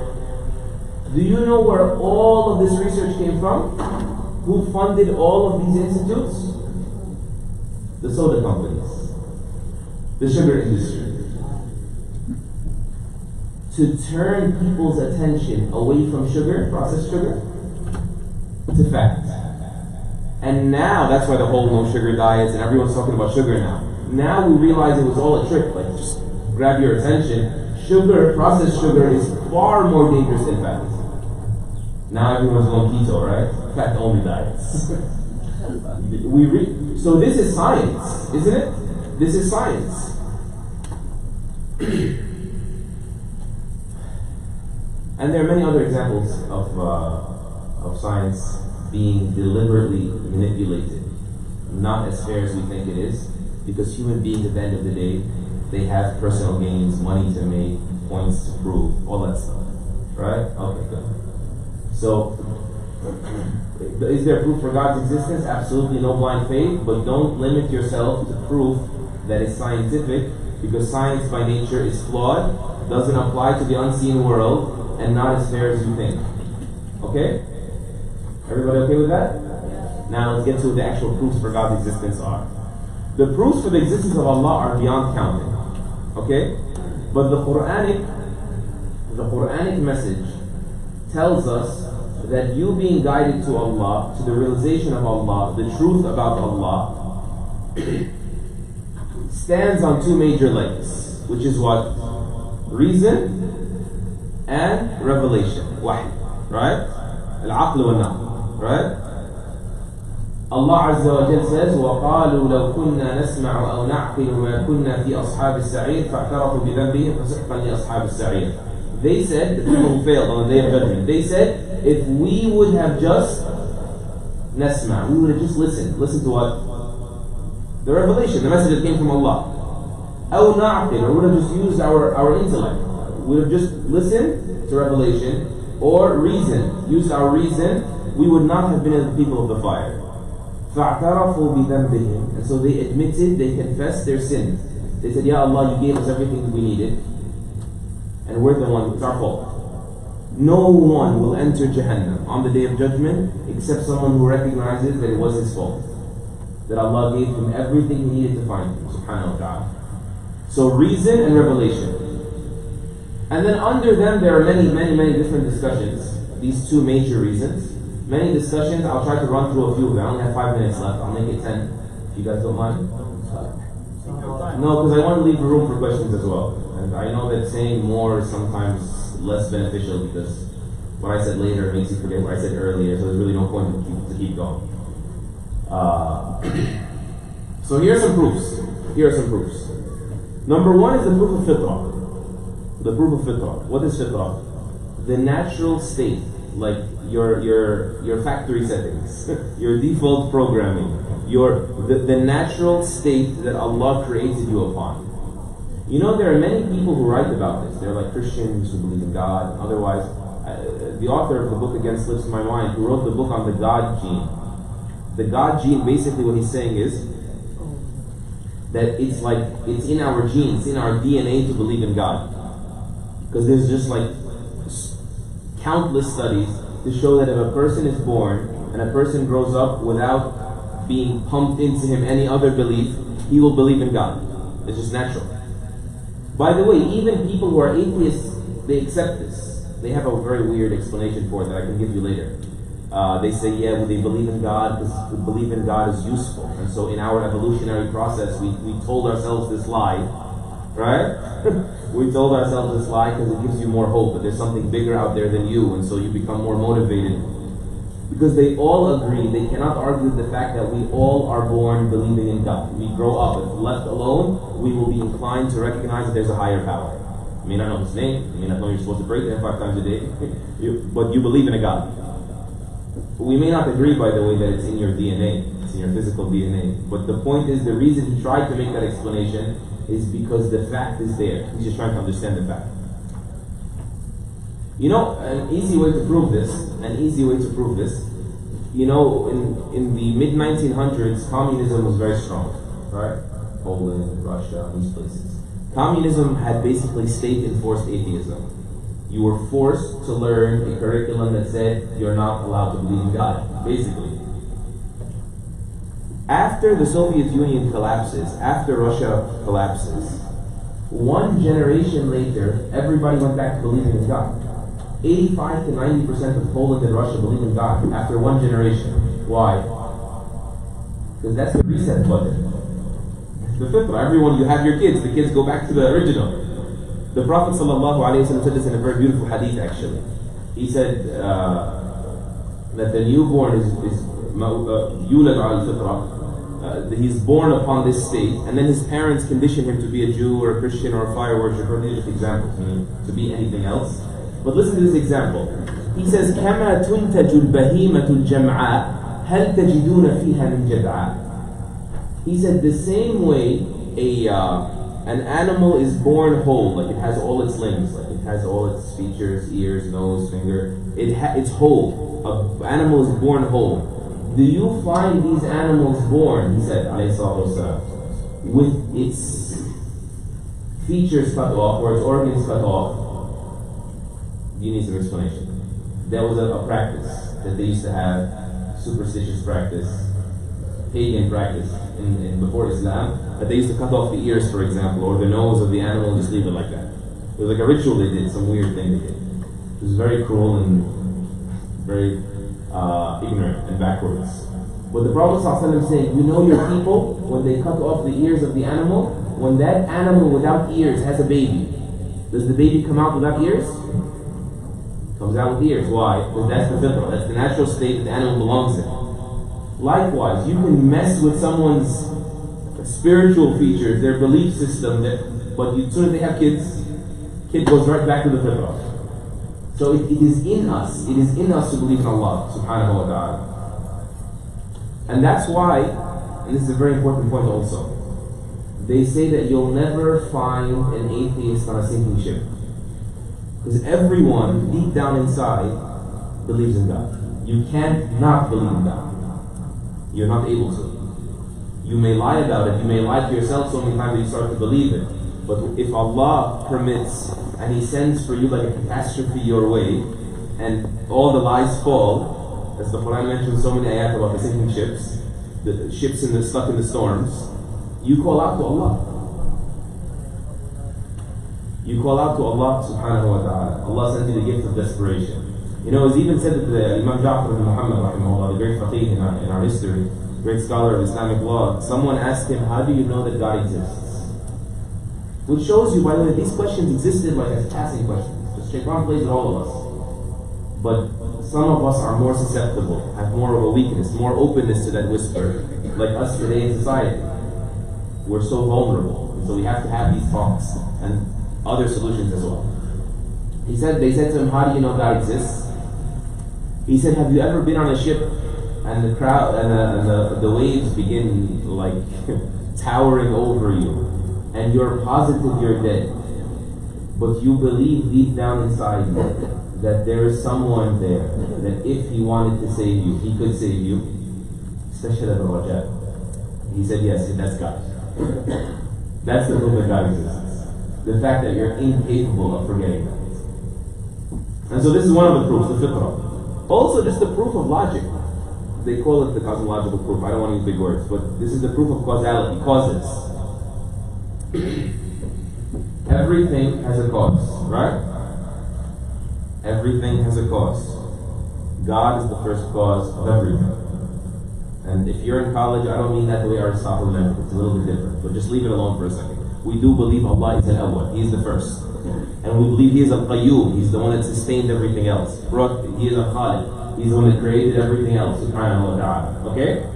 do you know where all of this research came from? Who funded all of these institutes? The soda companies, the sugar industry. To turn people's attention away from sugar, processed sugar, to fat. And now, that's why the whole no sugar diets and everyone's talking about sugar now. Now we realize it was all a trick, like just grab your attention. Sugar, processed sugar is far more dangerous than fat. Now everyone's going keto, right? Fat only diets. So this is science, isn't it? This is science. And there are many other examples of science being deliberately manipulated, not as fair as we think it is, because human beings at the end of the day, they have personal gains, money to make, points to prove, all that stuff. Right? Okay, good. So, is there proof for God's existence? Absolutely, no blind faith, but don't limit yourself to proof that is scientific, because science by nature is flawed, doesn't apply to the unseen world, and not as fair as you think. Okay? Everybody okay with that? Now let's get to what the actual proofs for God's existence are. The proofs for the existence of Allah are beyond counting. Okay? But the Quranic message tells us that you being guided to Allah, to the realization of Allah, the truth about Allah, stands on two major legs, which is what? Reason and revelation. Wahy. Right? Al-aql wal-naql. Right? Allah Azza wa Jal says, وَقَالُوا لَوْ كُنَّا نَسْمَعُ أَوْ نَعْقِلُ مَا كُنَّا فِي أَصْحَابِ السَّعِيرِ فَاعْتَرَفُوا بِذَنبِهِمْ فَسُحْقًا لِأَصْحَابِ السَّعِيرِ. They said, the people who failed on the day of judgment, they said, if we would have just we would have just listened to what? The revelation, the message that came from Allah. أو نعقل, or would have just used our intellect, would have just listened to revelation, or reason, used our reason, we would not have been the people of the fire. فَاعْتَرَفُوا بِذَنْبِهِمْ, and so they admitted, they confessed their sins. They said, Ya Allah, you gave us everything we needed, and we're the ones, it's our fault. No one will enter Jahannam on the day of judgment except someone who recognizes that it was his fault, that Allah gave him everything he needed to find him, subhanahu wa ta'ala. So reason and revelation. And then under them there are many different discussions. These two major reasons. Many discussions, I'll try to run through a few of them. I only have 5 minutes left, I'll make it 10, if you guys don't mind. No, because I want to leave room for questions as well. And I know that saying more is sometimes less beneficial, because what I said later makes you forget what I said earlier, so there's really no point to keep going. So here are some proofs. Number one is the proof of fitrah. The proof of fitrah. What is fitrah? The natural state, like your factory settings, your default programming, the natural state that Allah created you upon. You know, there are many people who write about this. They're like Christians who believe in God. Otherwise, the author of the book, again, slips my mind, who wrote the book on the God gene. The God gene, basically what he's saying is that it's in our genes, in our DNA to believe in God. Because there's just like countless studies to show that if a person is born and a person grows up without being pumped into him any other belief, he will believe in God. It's just natural. By the way, even people who are atheists, they accept this. They have a very weird explanation for it that I can give you later. They say, yeah, well, they believe in God because to believe in God is useful. And so in our evolutionary process, we told ourselves this lie, right? We told ourselves this lie because it gives you more hope, that there's something bigger out there than you, and so you become more motivated. Because they all agree, they cannot argue the fact that we all are born believing in God. We grow up, if left alone, we will be inclined to recognize that there's a higher power. You may not know his name, you may not know you're supposed to pray to him 5 times a day, but you believe in a God. We may not agree, by the way, that it's in your DNA, it's in your physical DNA. But the point is, the reason he tried to make that explanation is because the fact is there. He's just trying to understand the fact. You know, an easy way to prove this, you know, in the mid-1900s, communism was very strong, right? Poland, Russia, these places. Communism had basically state-enforced atheism. You were forced to learn a curriculum that said you're not allowed to believe in God, basically. After the Soviet Union collapses, after Russia collapses, 1 generation later, everybody went back to believing in God. 85 to 90% of Poland and Russia believe in God after 1 generation. Why? Because that's the reset button. The fitrah. Everyone, you have your kids, the kids go back to the original. The Prophet ﷺ said this in a very beautiful hadith, actually. He said that the newborn is yulad al-fitrah. He's born upon this state, and then his parents condition him to be a Jew or a Christian or a fire worshipper. These are just examples, to be anything else. But listen to this example. He says, كَمَا تُنْتَجُ الْبَهِيمَةُ الْجَمْعَاء هَلْ تَجِدُونَ فِيهَا مِنْ جَدْعَاء. He said, the same way an animal is born whole, like it has all its limbs, like it has all its features, ears, nose, finger, it's whole. An animal is born whole. Do you find these animals born, he said, with its features cut off, or its organs cut off? You need some explanation. There was a practice that they used to have, superstitious practice, pagan practice in before Islam, that they used to cut off the ears, for example, or the nose of the animal and just leave it like that. It was like a ritual they did, some weird thing they did. It was very cruel and very ignorant and backwards. But the Prophet ﷺ saying, you know your people, when they cut off the ears of the animal, when that animal without ears has a baby, does the baby come out without ears? Comes out with ears. Why? Because that's the fitrah, that's the natural state that the animal belongs in. Likewise, you can mess with someone's spiritual features, their belief system, but as soon as they have kids, kid goes right back to the fitrah. So it is in us. It is in us to believe in Allah subhanahu wa ta'ala. And that's why, and this is a very important point also, they say that you'll never find an atheist on a sinking ship. Because everyone, deep down inside, believes in God. You can't not believe in God. You're not able to. You may lie about it, you may lie to yourself so many times that you start to believe it. But if Allah permits, and He sends for you like a catastrophe your way, and all the lies fall, as the Quran mentions so many ayat about the sinking ships, the ships stuck in the storms, you call out to Allah. You call out to Allah subhanahu wa ta'ala. Allah sends you the gift of desperation. You know, it's even said that the Imam Ja'far ibn Muhammad, rahimahullah, the great faqih in our history, great scholar of Islamic law, someone asked him, how do you know that God exists? Which shows you, by the way, these questions existed like as passing questions. The shaitan plays with all of us. But some of us are more susceptible, have more of a weakness, more openness to that whisper, like us today in society. We're so vulnerable, and so we have to have these talks and other solutions as well. They said to him, how do you know God exists? He said, have you ever been on a ship and the crowd and the waves begin like towering over you, and you're positive you're dead, but you believe deep down inside you that there is someone there, that if He wanted to save you, He could save you? He said, yes, that's God. That's the proof that God exists. The fact that you're incapable of forgetting that. And so this is one of the proofs, the fitrah. Also just the proof of logic. They call it the cosmological proof. I don't want to use big words, but this is the proof of causality, causes. Everything has a cause, right? Everything has a cause. God is the first cause of everything. And if you're in college, I don't mean that the way Aristotle meant it. It's a little bit different. But just leave it alone for a second. We do believe Allah is al-awwal. He is the first. And we believe He is al-qayyum. He's the one that sustained everything else. He is al-khaliq. He's the one that created everything else. Subhanahu wa ta'ala. Okay?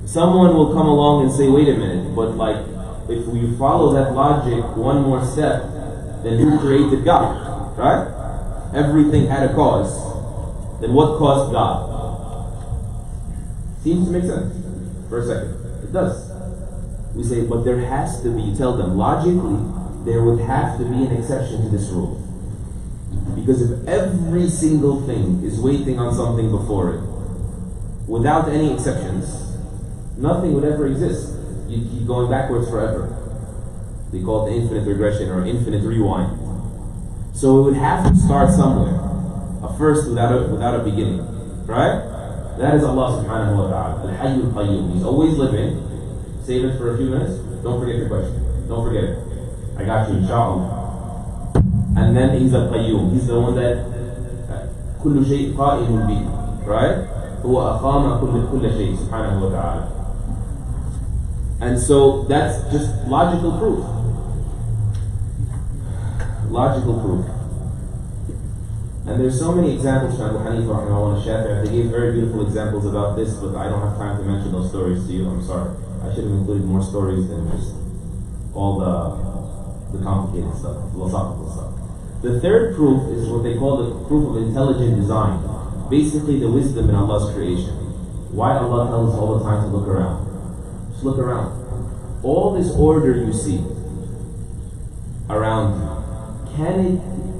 Someone will come along and say, wait a minute, but like, if we follow that logic one more step, then who created God? Right? Everything had a cause. Then what caused God? Seems to make sense for a second. It does. We say, but there has to be, you tell them, logically, there would have to be an exception to this rule. Because if every single thing is waiting on something before it, without any exceptions, nothing would ever exist. You'd keep going backwards forever. They call it the infinite regression or infinite rewind. So it would have to start somewhere. A first without a beginning. Right? That is Allah subhanahu wa ta'ala. Al-Hayyul Qayyum. He's always living. Save it for a few minutes. Don't forget your question. Don't forget it. I got you, inshallah. And then He's Al-Qayyum. He's the one that كل شيء قائم به. Right? هو أقام كل شيء subhanahu wa ta'ala. And so that's just logical proof. Logical proof. And there's so many examples from Abu Hanifa rahimahullah, Shafi'i. They gave very beautiful examples about this, but I don't have time to mention those stories to you. I'm sorry. I should have included more stories than just all the complicated stuff, philosophical stuff. The third proof is what they call the proof of intelligent design. Basically the wisdom in Allah's creation. Why Allah tells us all the time to look around. Just look around. All this order you see around you,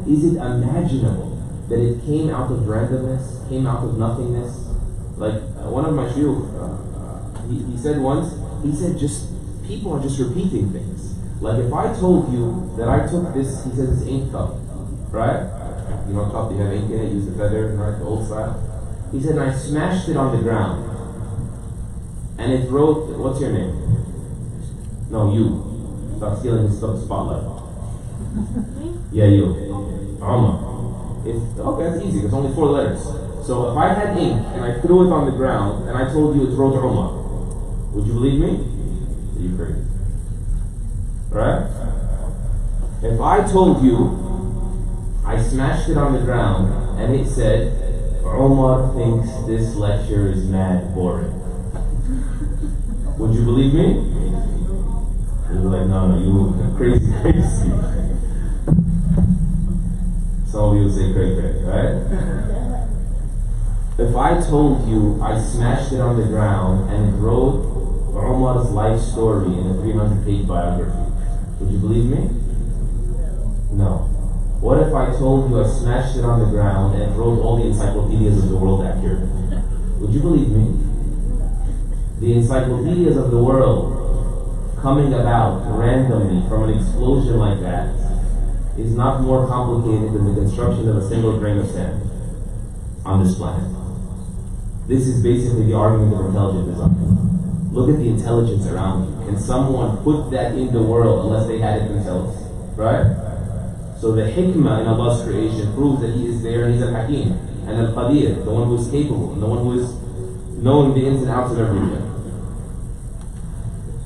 is it imaginable that it came out of randomness, came out of nothingness? Like one of my shuyukh, he said once, he said just people are just repeating things. Like if I told you that I took this, he says it's ink cup, right? You know, cup, you have ink in it, use the feather, right, the old style. He said, and I smashed it on the ground, and it wrote, what's your name? No, you. Stop stealing his spotlight. Yeah, you. Umar. Okay, that's easy. There's only 4 letters. So if I had ink and I threw it on the ground and I told you it wrote Umar, would you believe me? Are you crazy? Right? If I told you I smashed it on the ground and it said Umar thinks this lecture is mad boring, would you believe me? You'd be like, no, you crazy. Some of you would say cray, right? If I told you I smashed it on the ground and it wrote Umar's life story in a 300-page biography, would you believe me? No. What if I told you I smashed it on the ground and wrote all the encyclopedias of the world accurately? Would you believe me? The encyclopedias of the world coming about randomly from an explosion like that is not more complicated than the construction of a single grain of sand on this planet. This is basically the argument of intelligent design. Look at the intelligence around you. Can someone put that in the world unless they had it themselves? Right? So the hikmah in Allah's creation proves that He is there and He's al-Hakim and al-Qadir, the one who is capable and the one who is knowing the ins and outs of everything.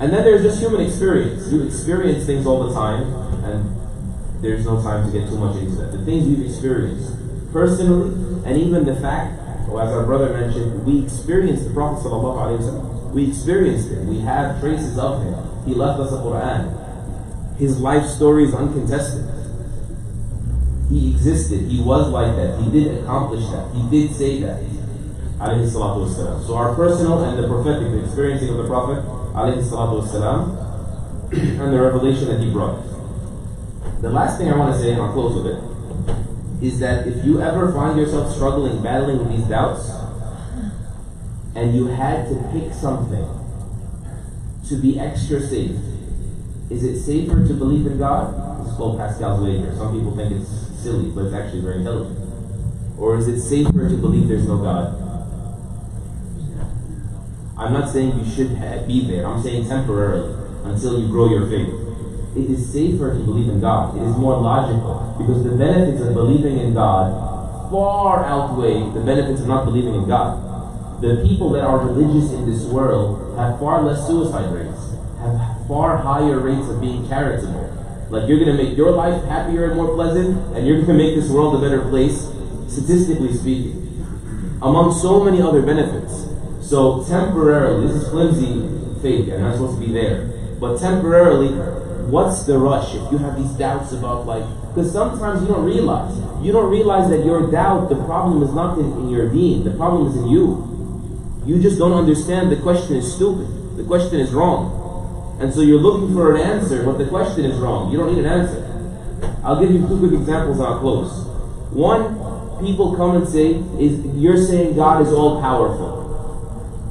And then there's just human experience. You experience things all the time, and there's no time to get too much into that. The things you've experienced personally, and even the fact, as our brother mentioned, we experienced the Prophet ﷺ. We experienced it. We have traces of him. He left us a Quran. His life story is uncontested. He existed. He was like that. He did accomplish that. He did say that. So our personal and the prophetic, the experiencing of the Prophet والسلام, and the revelation that he brought. The last thing I want to say, and I'll close with it, is that if you ever find yourself struggling, battling with these doubts, and you had to pick something to be extra safe, is it safer to believe in God? This is called Pascal's wager. Some people think it's silly, but it's actually very intelligent. Or is it safer to believe there's no God? I'm not saying you should be there. I'm saying temporarily, until you grow your faith. It is safer to believe in God. It is more logical, because the benefits of believing in God far outweigh the benefits of not believing in God. The people that are religious in this world have far less suicide rates, have far higher rates of being charitable. Like, you're going to make your life happier and more pleasant, and you're going to make this world a better place, statistically speaking, among so many other benefits. So temporarily, this is flimsy faith, I'm not supposed to be there, but temporarily, what's the rush if you have these doubts about, like, because sometimes you don't realize that your doubt, the problem is not in your deen, the problem is in you. You just don't understand. The question is stupid, the question is wrong, and so you're looking for an answer, but the question is wrong. You don't need an answer. I'll give you two quick examples and I'll close. One, people come and say, you're saying God is all powerful.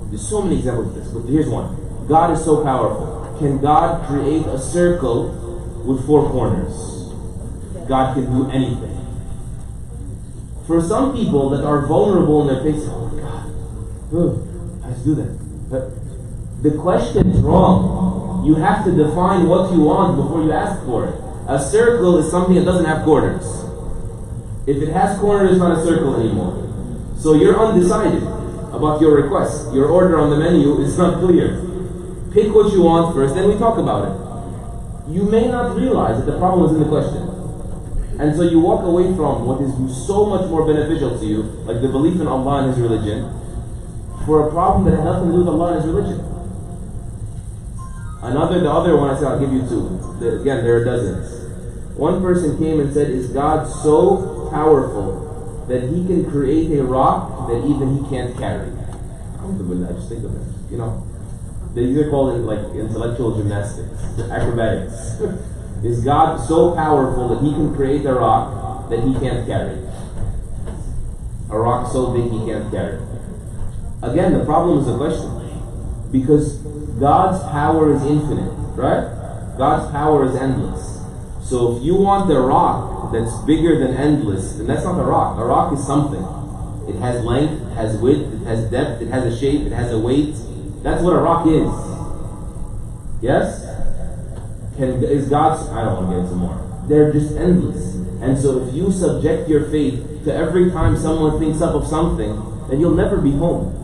There's so many examples of this, but here's one. God is so powerful. Can God create a circle with 4 corners? God can do anything. For some people that are vulnerable in their faith, oh my God, I have to do that. But the question is wrong. You have to define what you want before you ask for it. A circle is something that doesn't have corners. If it has corners, it's not a circle anymore. So you're undecided about your request. Your order on the menu is not clear. Pick what you want first, then we talk about it. You may not realize that the problem is in the question. And so you walk away from what is so much more beneficial to you, like the belief in Allah and His religion, for a problem that has nothing to do with Allah and His religion. The other one I said, I'll give you 2. Again, there are dozens. One person came and said, is God so powerful that He can create a rock that even He can't carry? Alhamdulillah, just think of it. You know, they either call it like intellectual gymnastics, acrobatics. Is God so powerful that He can create a rock that He can't carry? A rock so big He can't carry. Again, the problem is the question. Because God's power is infinite, right? God's power is endless. So if you want a rock that's bigger than endless, then that's not a rock. A rock is something. It has length, it has width, it has depth, it has a shape, it has a weight. That's what a rock is. Yes? Is God's... I don't want to get into more. They're just endless. And so if you subject your faith to every time someone thinks up of something, then you'll never be home.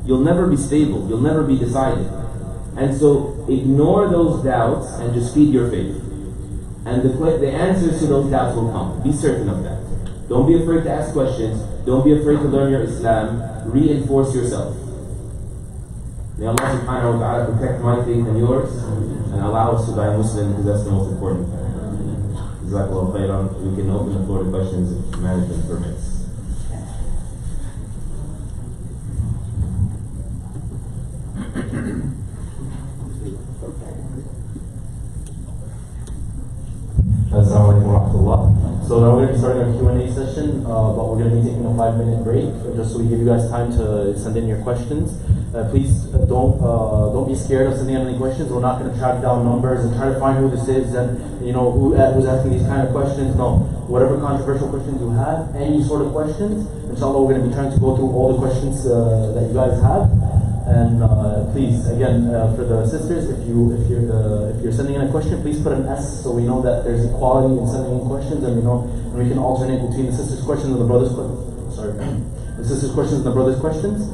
You'll never be stable. You'll never be decided. And so ignore those doubts and just feed your faith. And the answers to those doubts will come. Be certain of that. Don't be afraid to ask questions. Don't be afraid to learn your Islam. Reinforce yourself. May Allah subhanahu wa ta'ala protect my faith and yours, and allow us to die Muslim, because that's the most important thing. Jazakallahu khairan. We can open the floor to questions if management permits. Assalamu alaikum wa rahmatullah. So now we're going to be starting our Q&A session, but we're going to be taking a 5-minute break just so we give you guys time to send in your questions. Please don't be scared of sending in any questions. We're not going to track down numbers and try to find who this is and who's asking these kind of questions. No, whatever controversial questions you have, any sort of questions, inshallah we're going to be trying to go through all the questions that you guys have. And please, again, for the sisters, if you're sending in a question, please put an S so we know that there's equality in sending in questions, and we can alternate between the sisters' questions and the brothers' the sisters' questions and the brothers' questions.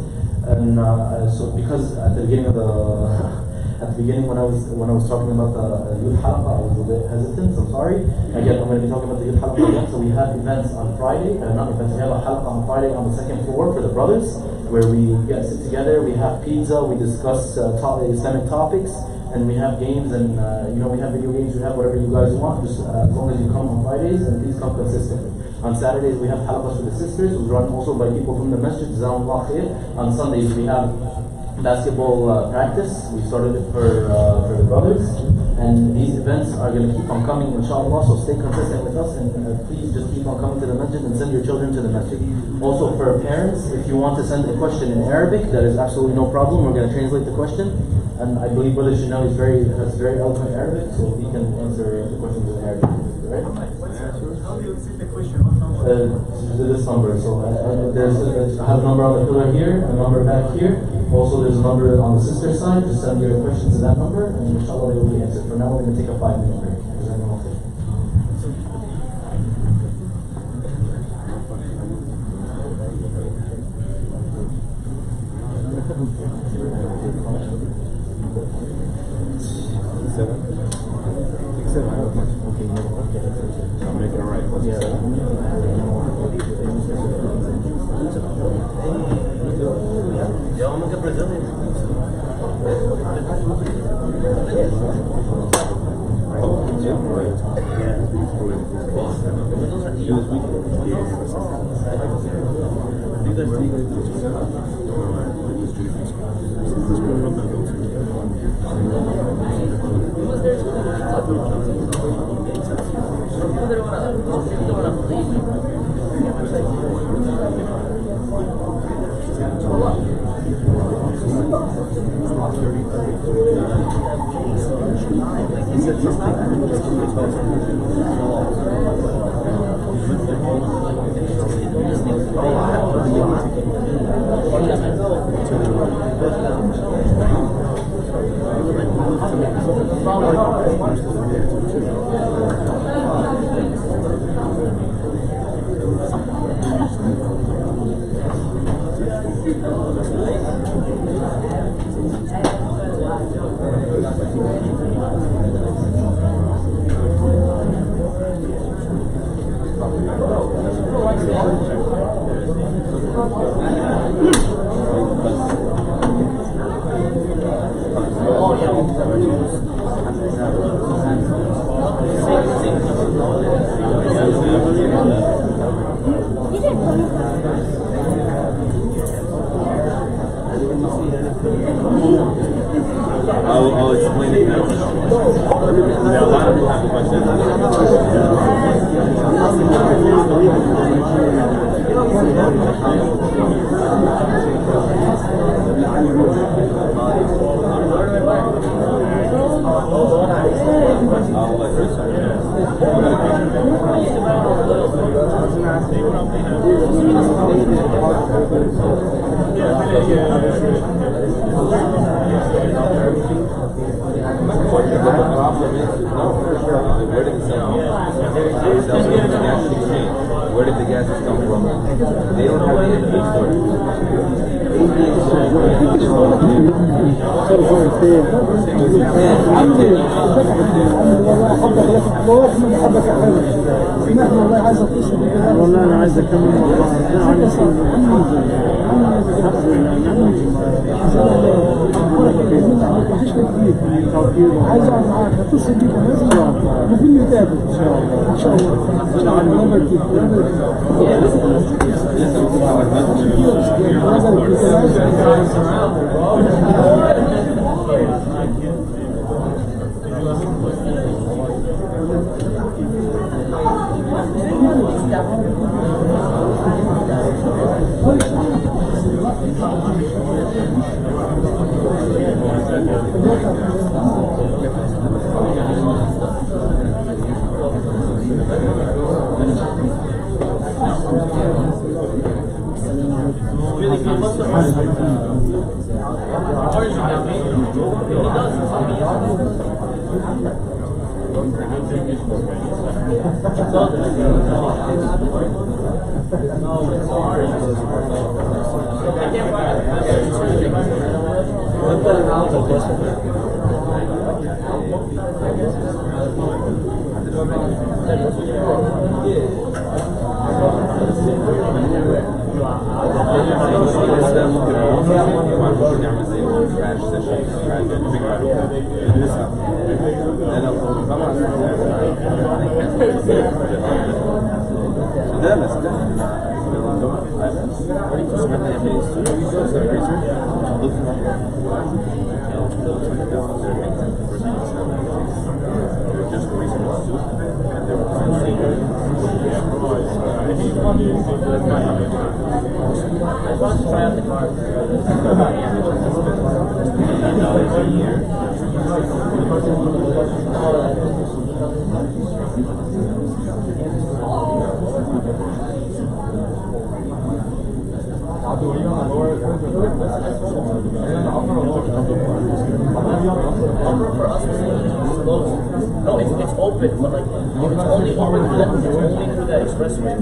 And so because at the beginning when I was talking about the youth halaqah, I was a bit hesitant. So I'm sorry. Again, I'm going to be talking about the youth halaqah again. So we have events on Friday, not events. We have a halaqah on Friday on the second floor for the brothers, where we sit together, we have pizza, we discuss Islamic topics, and we have games, and we have video games, we have whatever you guys want, just as long as you come on Fridays, and please come consistently. On Saturdays we have halaqas for the sisters, who's run also by people from the masjid, Jazakumullah khair. On Sundays we have basketball practice. We started it for the brothers, and these events are going to keep on coming, inshallah, so stay consistent with us, and please just keep on coming to the masjid and send your children to the masjid. Also for parents, if you want to send a question in Arabic, that is absolutely no problem. We're going to translate the question, and I believe Brother Shinnawi has very eloquent Arabic, so he can answer the questions in Arabic, right? How do you receive the question? This number, so I have a number on the pillar here, a number back here. Also, there's a number on the sister side. Just send your questions to that number, and inshallah they will be answered. For now, we're going to take a 5-minute break. I'm making it right. I'll explain it now. Yeah, a lot of people have questions. Where did the gases come from? They don't have any food والله انا عايز اكمل عايز اقعد معاك هتصل بيك لازم ممكن نتقابل ان شاء الله ان شاء الله No, it's open, but like it's only open through that expressway.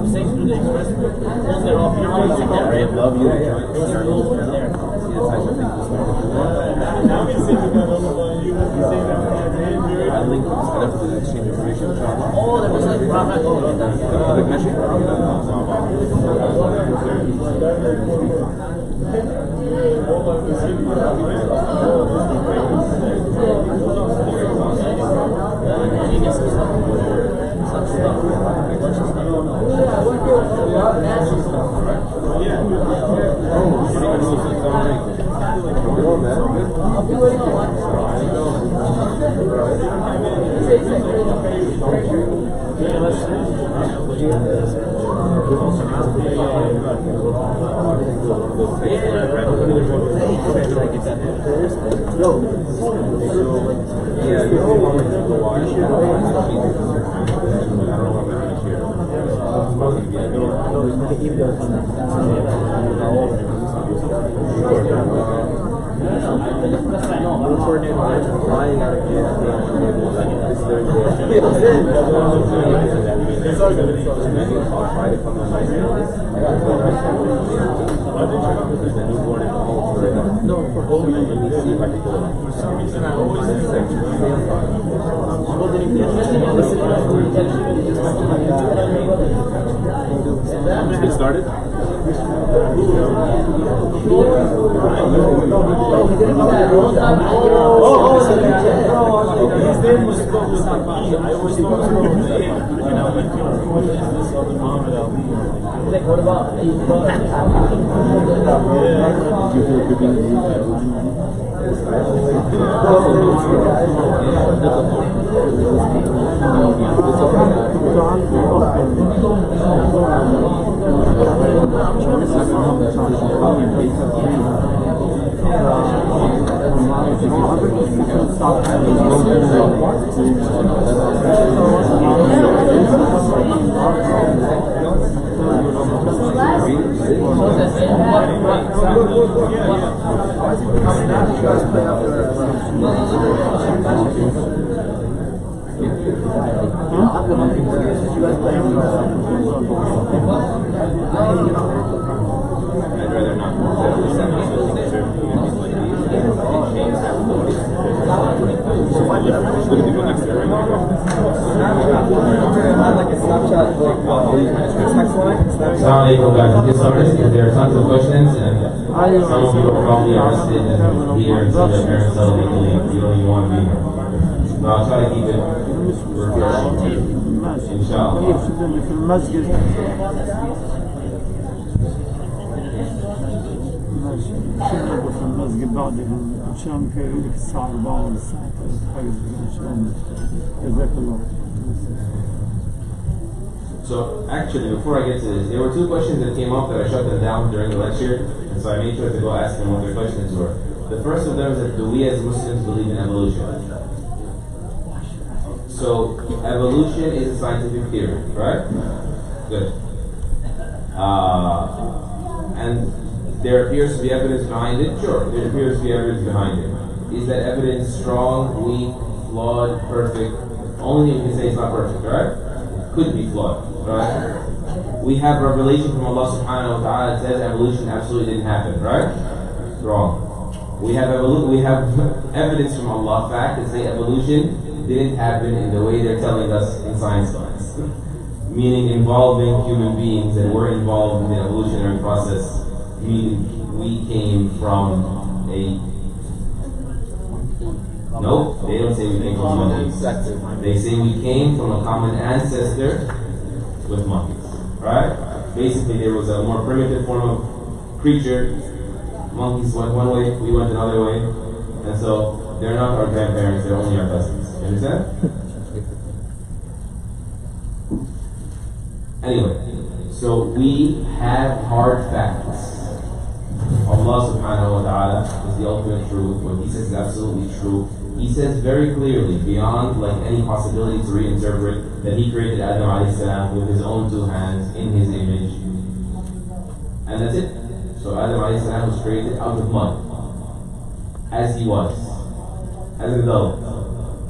Stay through the expressway. Close it off. You're using that, right? I love you. I linked set up to exchange information. Oh, there was like It started? What about Assalamualaikum guys. There are tons of questions and some of you are probably interested in here and some of your parents are legally you want to be here. But I'll try to keep it inshallah. في المسجد ماشي في المسجد بعد عشان كيقول لك الساعة 4 ولا الساعة 3 حاجة إن شاء الله. جزاك الله. So actually, before I get to this, there were two questions that came up that I shut them down during the lecture, and so I made sure to go ask them what their questions were. The first of them is that do we as Muslims believe in evolution? So evolution is a scientific theory, right? Good. And there appears to be evidence behind it? Sure, there appears to be evidence behind it. Is that evidence strong, weak, flawed, perfect? Only thing we can say is not perfect, right? Could be flawed, right? We have revelation from Allah subhanahu wa ta'ala that says evolution absolutely didn't happen, right? Wrong. We have evidence from Allah, fact, that say evolution didn't happen in the way they're telling us in science class. Meaning involving human beings and we're involved in the evolutionary process, meaning we came from a... No, they don't say we came from monkeys. They say we came from a common ancestor with monkeys. Right? Basically, there was a more primitive form of creature. Monkeys went one way, we went another way. And so, they're not our grandparents, they're only our cousins. You understand? Anyway, so we have hard facts. Allah subhanahu wa ta'ala is the ultimate truth. What He says is absolutely true. He says very clearly, beyond like any possibility to reinterpret, that He created Adam alayhi salam with His own two hands in His image. And that's it. So Adam alayhi salam was created out of mud, as he was, as an adult.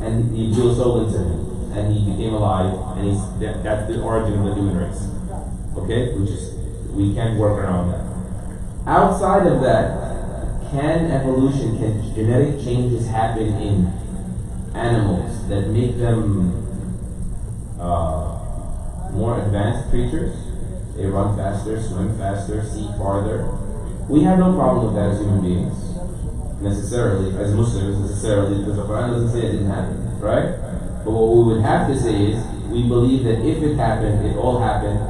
And He blew a soul into him, and he became alive, and that's the origin of the human race. Okay? We can't work around that. Outside of that, can genetic changes happen in animals that make them more advanced creatures? They run faster, swim faster, see farther. We have no problem with that as human beings, necessarily, as Muslims, because the Quran doesn't say it didn't happen, right? But what we would have to say is, we believe that if it happened, it all happened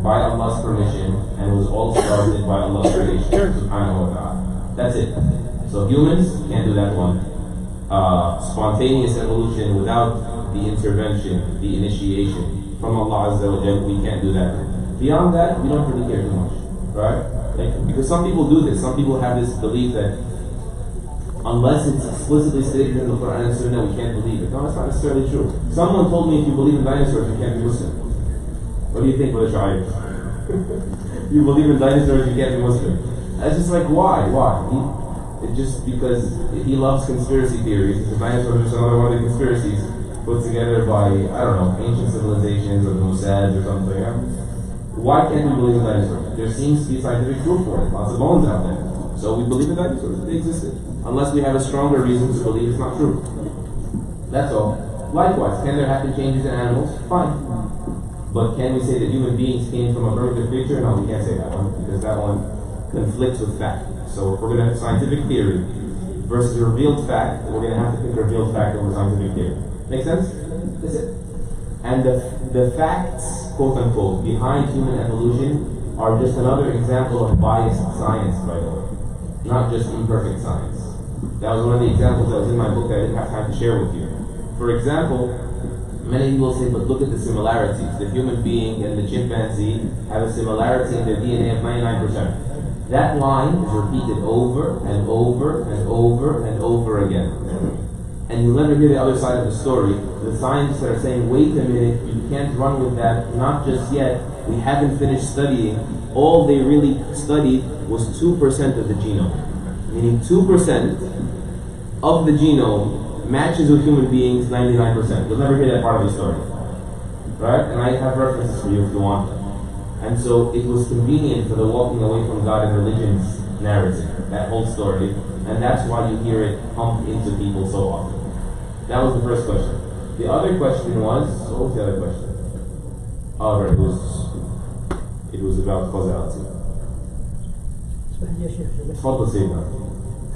by Allah's permission and was all started by Allah's creation, subhanahu wa ta'ala. That's it. So humans can't do that one. Spontaneous evolution without the intervention, the initiation from Allah Azza wa Jalla, we can't do that. Beyond that, we don't really care too much, right? Because some people do this. Some people have this belief that unless it's explicitly stated in the Quran and Sunnah, we can't believe it. No, that's not necessarily true. Someone told me if you believe in dinosaurs, you can't be Muslim. What do you think, Brother Shahid? You believe in dinosaurs, you can't be Muslim. That's just like, why? It's just because he loves conspiracy theories. The dinosaurs are just another one of the conspiracies put together by, I don't know, ancient civilizations or the Mossad or something. Yeah? Why can't we believe in dinosaurs? There seems to be scientific proof for it. Lots of bones out there. So we believe in dinosaurs. They existed. Unless we have a stronger reason to believe it's not true. That's all. Likewise, can there happen changes in animals? Fine. But can we say that human beings came from a primitive creature? No, we can't say that one, because that one conflicts with fact. So if we're going to have scientific theory versus revealed fact, we're going to have to pick revealed fact over scientific theory. Make sense? That's it. And the facts, quote unquote, behind human evolution are just another example of biased science, by the way. Not just imperfect science. That was one of the examples that was in my book that I didn't have time to share with you. For example, many people say, but look at the similarities. The human being and the chimpanzee have a similarity in their DNA of 99%. That line is repeated over and over and over and over again. And you'll never hear the other side of the story. The scientists that are saying, wait a minute, you can't run with that, not just yet, we haven't finished studying. All they really studied was 2% of the genome. Meaning 2% of the genome matches with human beings 99%. You'll never hear that part of the story. Right? And I have references for you if you want them. And so it was convenient for the walking away from God and religion's narrative, that whole story. And that's why you hear it pumped into people so often. That was the first question. The other question was, what was the other question? Oh, right, it was about causality. اسمح لي يا شيخ تفضل سيدنا.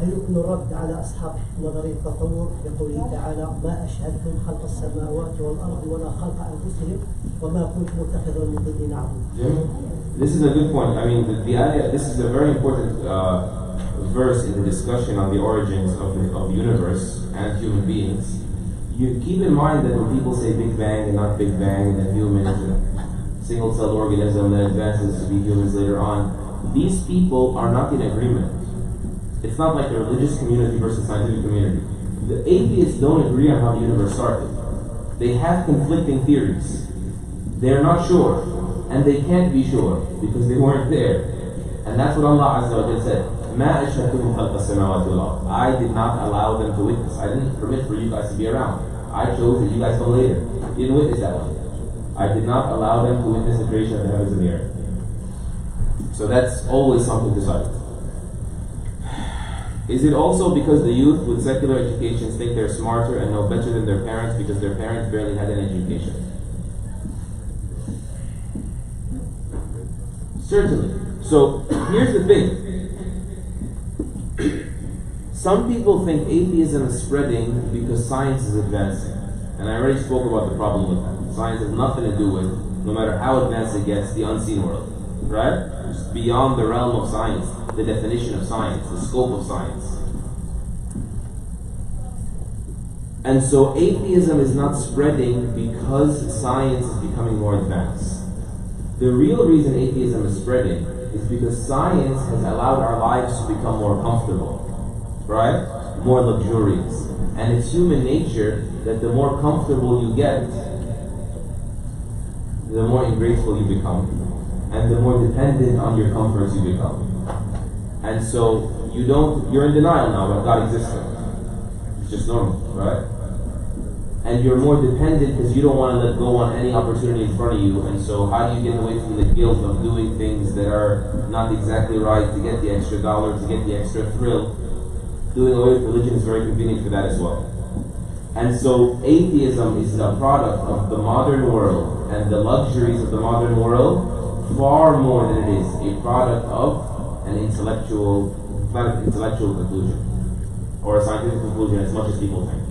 هل يمكن الرد على أصحاب نظرية التطور بقوله تعالى ما أشهدتم خلق السماوات والأرض ولا خلق أنفسهم وما كنت متخذ المضلين عضدا. This is a good point. I mean, the idea, this is a very important verse in the discussion on the origins of the universe and human beings. You keep in mind that when people say Big Bang and not Big Bang and that humans and single-celled organism that advances to be humans later on, these people are not in agreement. It's not like the religious community versus scientific community. The atheists don't agree on how the universe started. They have conflicting theories. They're not sure, and they can't be sure because they weren't there. And that's what Allah Azza wa Jalla said. مَا أَشْهَدْتُهُمْ خَلْقَ السَّمَاوَاتِ وَالْأَرْضِ. I did not allow them to witness. I didn't permit for you guys to be around. I chose that you guys come later. You didn't witness that one. I did not allow them to witness the creation of the heavens and the earth. So that's always something to cite. Is it also because the youth with secular educations think they're smarter and know better than their parents because their parents barely had an education? Certainly. So here's the thing. Some people think atheism is spreading because science is advancing. And I already spoke about the problem with that. Science has nothing to do with, no matter how advanced it gets, the unseen world. Right? It's beyond the realm of science, the definition of science, the scope of science. And so atheism is not spreading because science is becoming more advanced. The real reason atheism is spreading is because science has allowed our lives to become more comfortable, right? More luxurious. And it's human nature that the more comfortable you get, the more ungrateful you become, and the more dependent on your comforts you become. And so you're in denial now that God exists. It's just normal, right? And you're more dependent because you don't want to let go on any opportunity in front of you. And so how do you get away from the guilt of doing things that are not exactly right to get the extra dollar, to get the extra thrill? Doing away with religion is very convenient for that as well. And so atheism is a product of the modern world and the luxuries of the modern world far more than it is a product of an intellectual conclusion or a scientific conclusion as much as people think.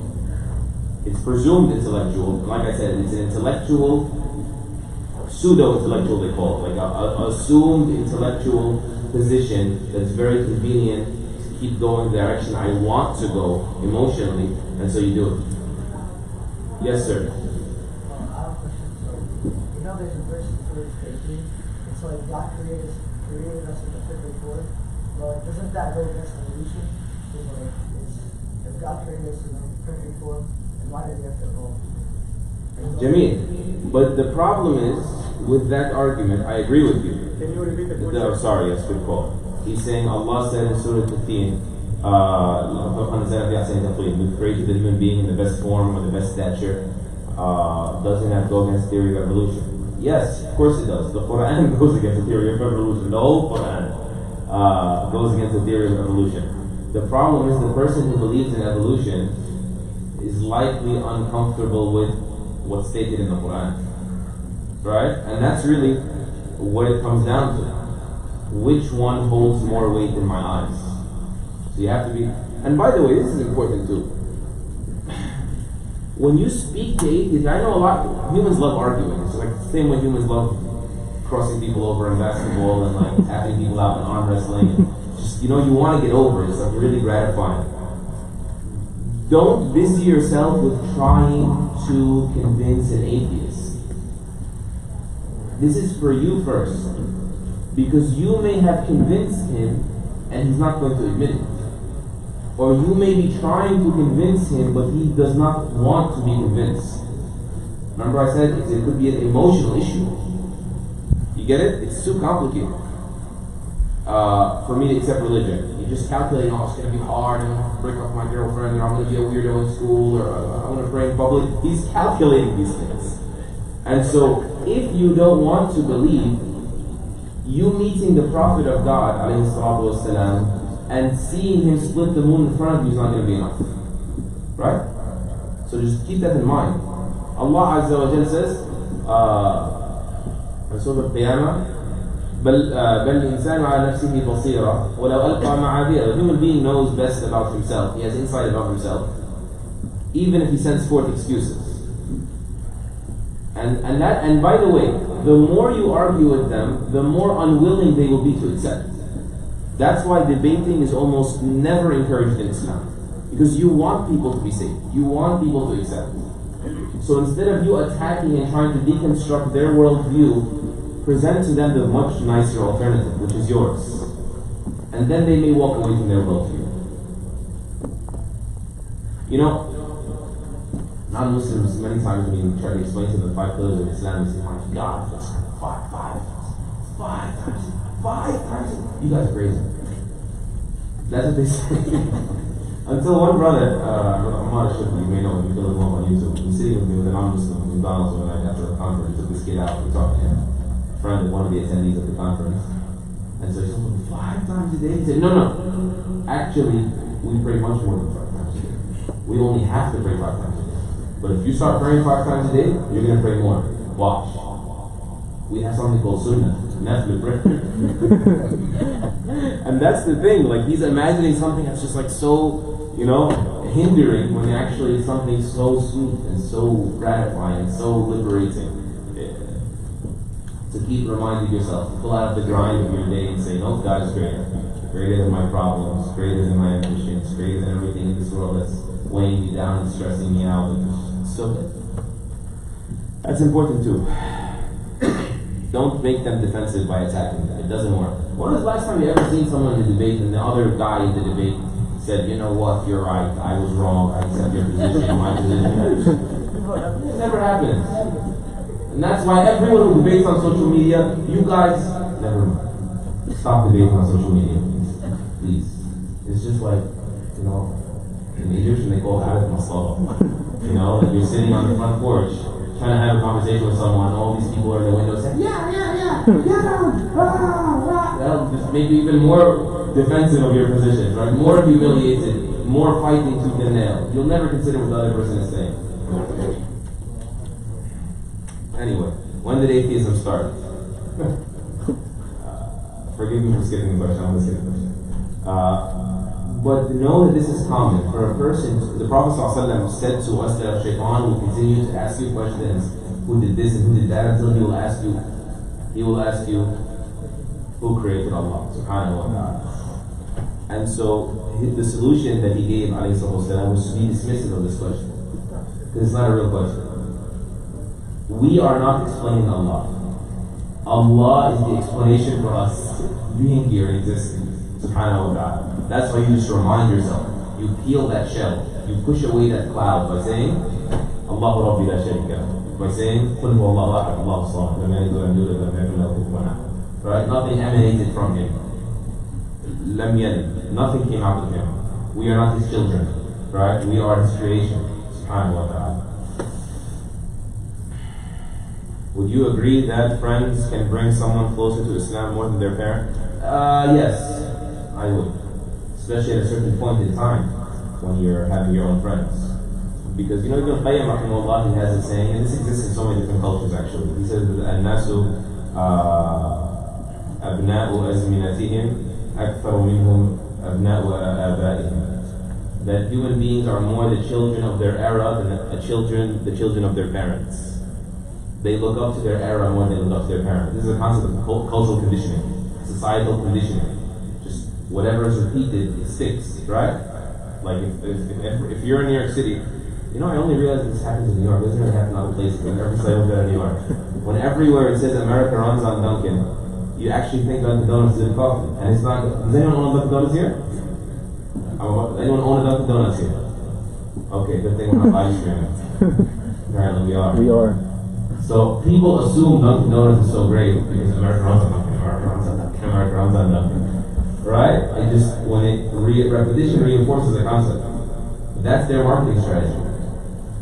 It's presumed intellectual. Like I said, it's an intellectual, pseudo-intellectual they call it, like a assumed intellectual position that's very convenient to keep going the direction I want to go emotionally, and so you do it. Yes, sir. I have a question. So, you know there's a verse in Surah 13. It's like God created us in the perfect form. Well, doesn't that go against evolution? If God created us in the perfect form, why did he have to evolve? Jameel, but the problem is, with that argument, I agree with you. Can you repeat the question? Sorry, yes, good call. He's saying Allah said in Surah 15, we've created the human being in the best form or the best stature. Doesn't that go against theory of evolution? Yes, of course it does. The Quran goes against the theory of evolution. The whole Quran goes against the theory of evolution. The problem is the person who believes in evolution is likely uncomfortable with what's stated in the Quran. Right? And that's really what it comes down to. Which one holds more weight in my eyes? So you have to be... And by the way, this is important too. When you speak to atheists, I know a lot... Humans love arguing. It's like the same way humans love crossing people over in basketball and like tapping people out in arm wrestling. Just, you want to get over it. It's like really gratifying. Don't busy yourself with trying to convince an atheist. This is for you first. Because you may have convinced him and he's not going to admit it. Or you may be trying to convince him but he does not want to be convinced. Remember I said it could be an emotional issue. You get it? It's too complicated for me to accept religion. You just calculate, it's going to be hard, and I'm going to break up with my girlfriend, or I'm going to be a weirdo in school, or I'm going to pray in public. He's calculating these things. And so, if you don't want to believe, you meeting the Prophet of God, والسلام, and seeing him split the moon in front of you is not going to be enough. Right? So just keep that in mind. Allah Azza wa Jalla says, in Surah Al-Qiyamah, بل الإنسان على نفسه بصيرة ولو ألقى معاذيره. The human being knows best about himself. He has insight about himself, even if he sends forth excuses. And by the way, the more you argue with them, the more unwilling they will be to accept. That's why debating is almost never encouraged in Islam, because you want people to be saved. You want people to accept. So instead of you attacking and trying to deconstruct their worldview, present to them the much nicer alternative, which is yours. And then they may walk away from their worldview. Non-Muslims, many times when you try to explain to them the 5 pillars of Islam, they say, my God, 5 times 5 times. You guys are crazy. That's what they say. Until one brother, Ahmad Shukri, you may know him, you can look him up on YouTube. He's sitting with me with a non-Muslim in McDonald's one night after the conference. He took this kid out, we talked to him, a friend of one of the attendees of the conference. And so he told him, 5 times a day? He said, no. Actually, we pray much more than 5 times a day. We only have to pray 5 times a day. But if you start praying 5 times a day, you're going to pray more. Watch. We have something called sunnah, nafil prayer. And that's the thing, like he's imagining something that's just like so, hindering when actually it's something so sweet and so gratifying and so liberating. To keep reminding yourself, to pull out of the grind of your day and say, no, God is greater. Greater than my problems, greater than my ambitions, greater than everything in this world that's weighing me down and stressing me out. It's so good. That's important too. Don't make them defensive by attacking them. It doesn't work. When was the last time you ever seen someone in a debate and the other guy in the debate said, you know what, you're right, I was wrong, I accept your position, my position. It never happens. And that's why everyone who debates on social media, you guys, never mind. Stop debating on social media, please. It's just like, in Egyptian they call it masala. Like you're sitting on the front porch, trying to have a conversation with someone, all these people are in the window saying, that'll just make you even more defensive of your position, right? More humiliated, more fighting tooth and nail. You'll never consider what the other person is saying. Anyway, when did atheism start? Forgive me for skipping the question, I'm going to skip the question. But know that this is common. For a person, the Prophet ﷺ said to us that Shaitan will continue to ask you questions, who did this and who did that, until he will ask you, who created Allah, subhanahu wa ta'ala. And so, the solution that he gave, alayhi salatu wasalam, was to be dismissive of this question. Because it's not a real question. We are not explaining Allah. Allah is the explanation for us being here and existing, subhanahu wa ta'ala. That's why you just remind yourself. You peel that shell. You push away that cloud by saying, Allahu Rabbi la sharika lahu. By saying, Qul huwa Allahu ahad, Allahu samad, lam yalid wa lam yulad wa lam yakun lahu kufuwan ahad. Right? Nothing emanated from him. Lam yalid. Nothing came out of him. We are not his children. Right? We are his creation. Subhanahu wa ta'ala. Would you agree that friends can bring someone closer to Islam more than their parent? Yes, I would. Especially at a certain point in time when you're having your own friends. Because Ibn Qayyim rahimahullah, he has a saying, and this exists in so many different cultures actually. He says that An-nasu abna'u azminatihim akthar minhum abna'u abaihim. That human beings are more the children of their era than the children of their parents. They look up to their era more than they look up to their parents. This is a concept of cultural conditioning, societal conditioning. Whatever is repeated, it sticks, right? Like if you're in New York City, I only realized this happens in New York. It doesn't really happen in other places. I've never studied that in New York. When everywhere it says America runs on Dunkin', you actually think Dunkin' Donuts is in coffee, and it's not. Does anyone own a Dunkin' Donuts here? Anyone own a Dunkin' Donuts here? Okay, good thing we're not live streaming. Apparently we are. We are. So people assume Dunkin' Donuts is so great because America runs on Dunkin'. America runs on Dunkin'. Right? Repetition reinforces the concept. That's their marketing strategy.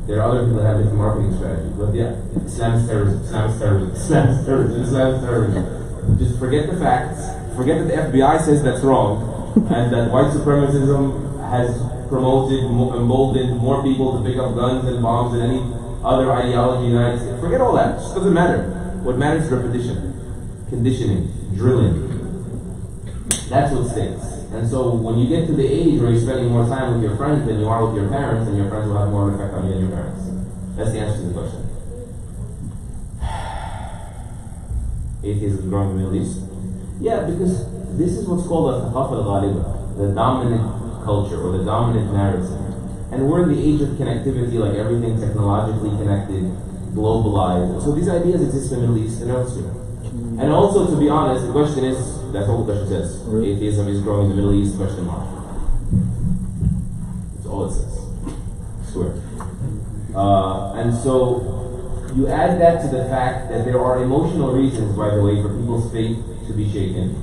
There are other people that have different marketing strategies. But yeah, Islam is terrorism, Islam is terrorism, Islam is terrorism, Islam is terrorism. Just forget the facts. Forget that the FBI says that's wrong, and that white supremacism has promoted, emboldened more people to pick up guns and bombs than any other ideology in the United States. Forget all that. It just doesn't matter. What matters is repetition, conditioning, drilling. That's what sticks. And so when you get to the age where you're spending more time with your friends than you are with your parents, then your friends will have more of an effect on you than your parents. That's the answer to the question. Atheism is growing in the Middle East. Yeah, because this is what's called a thaqafa al-ghaliba, the dominant culture or the dominant narrative. And we're in the age of connectivity, like everything technologically connected, globalized. So these ideas exist in the Middle East and elsewhere. And also, to be honest, the question is, that's all the question says. Atheism is growing in the Middle East, question mark. That's all it says. I swear. And so, you add that to the fact that there are emotional reasons, by the way, for people's faith to be shaken.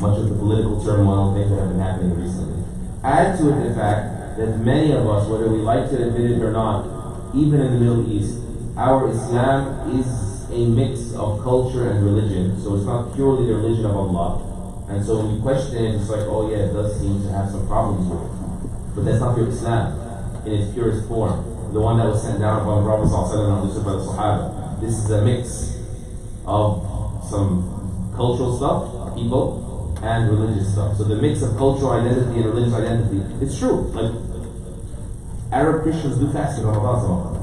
much of the political turmoil and things that have been happening recently. Add to it the fact that many of us, whether we like to admit it or not, even in the Middle East, our Islam is a mix of culture and religion, so it's not purely the religion of Allah. And so when you question it, it's like, oh yeah, it does seem to have some problems with it. But that's not your Islam in its purest form. The one that was sent down upon the Prophet ﷺ by the Sahaba. This is a mix of some cultural stuff, people, and religious stuff. So the mix of cultural identity and religious identity, it's true. Like, Arab Christians do fast in Ramadan.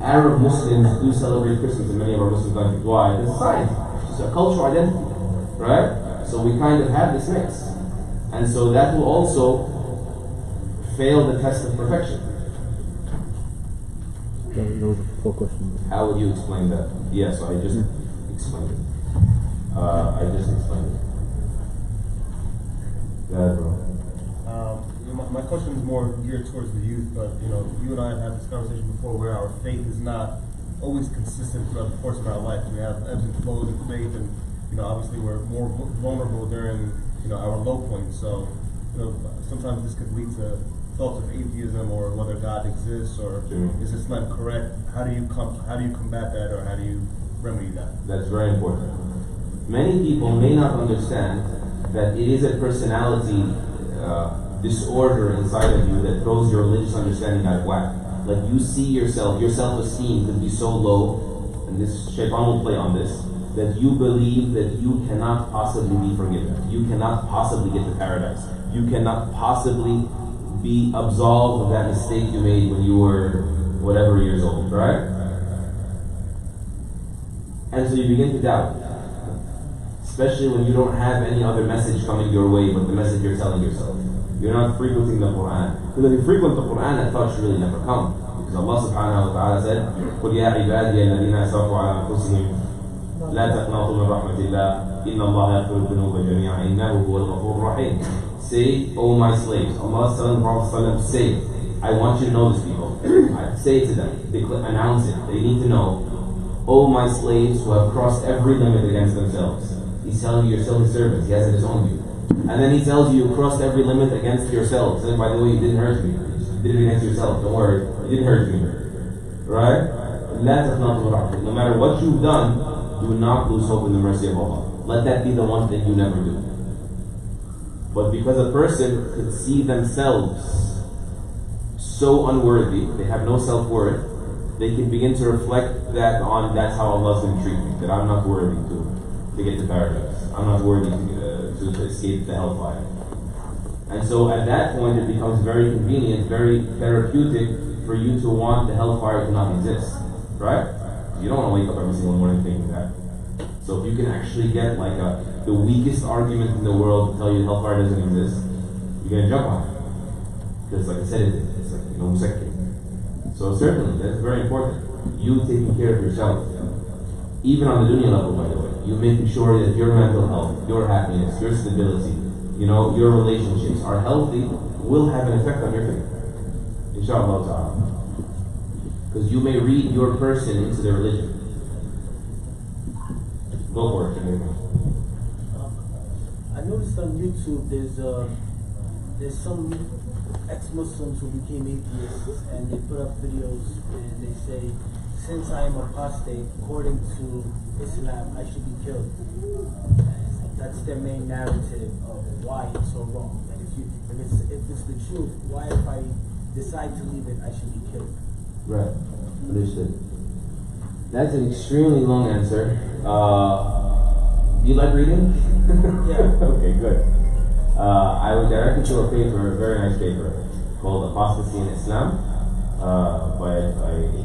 Arab Muslims do celebrate Christmas in many of our Muslim countries. Why? It's a science. It's a cultural identity, right? So we kind of have this mix. And so that will also fail the test of perfection. Those are 4 questions. How would you explain that? Yes, I just explained it. I just explained it. Yeah, bro. My question is more geared towards the youth, but you and I have had this conversation before where our faith is not always consistent throughout the course of our life. We have ebbs and flows in faith, and obviously we're more vulnerable during our low points. So sometimes this could lead to thoughts of atheism or whether God exists or is Islam correct. How do you combat that, or how do you remedy that? That's very important. Many people may not understand that it is a personality disorder inside of you that throws your religious understanding out of whack. Like, you see yourself, your self-esteem could be so low, and this shaitan will play on this, that you believe that you cannot possibly be forgiven. You cannot possibly get to paradise. You cannot possibly be absolved of that mistake you made when you were whatever years old, right? And so you begin to doubt. Especially when you don't have any other message coming your way but the message you're telling yourself. You're not frequenting the Quran. Because if you frequent the Quran, that thought should really never come. Because Allah subhanahu wa ta'ala said, قُلْ يَا عِبَادِيَ الَّذِينَ أَسْرَفُوا عَلَى أَنفُسِهِمْ لَا تَقْنَطُوا مِنْ رَحْمَةِ اللَّهِ إِنَّ اللَّهَ يَغْفِرُ الذُّنُوبَ جَمِيعًا إِنَّهُ هُوَ الْغَفُورُ الرَّحِيمُ. Say, O my slaves, Allah is telling the Prophet, say, I want you to know this, people. Say it to them. Announce it. They need to know. O my slaves who have crossed every limit against themselves. He's telling you you're still his servants. He hasn't disowned you. And then he tells you crossed every limit against yourselves. And by the way, you didn't hurt me. You did it against yourself. Don't worry. You didn't hurt me. Right? No matter what you've done, do not lose hope in the mercy of Allah. Let that be the one thing you never do. But because a person could see themselves so unworthy, they have no self-worth, they can begin to reflect that on, that's how Allah's going to treat me. That I'm not worthy to get to paradise. I'm not worthy to escape the hellfire. And so at that point it becomes very convenient, very therapeutic for you to want the hellfire to not exist. Right? You don't want to wake up every single morning thinking that. So if you can actually get like the weakest argument in the world to tell you hellfire doesn't exist, you're going to jump on it. Because like I said, it's like second. So certainly, that's very important. You taking care of yourself. Even on the dunya level, by the way. You making sure that your mental health, your happiness, your stability, your relationships are healthy will have an effect on your faith. Inshallah ta'ala. Because you may read your person into the religion. Go for it. I noticed on YouTube there's some ex-Muslims who became atheists and they put up videos and they say, since I am apostate, according to Islam, I should be killed. That's their main narrative of why it's so wrong. And if it's the truth, why if I decide to leave it, I should be killed? Right. Understood. That's an extremely long answer. Do you like reading? Yeah. Okay, good. I would direct you to a paper, a very nice paper, called Apostasy in Islam, by the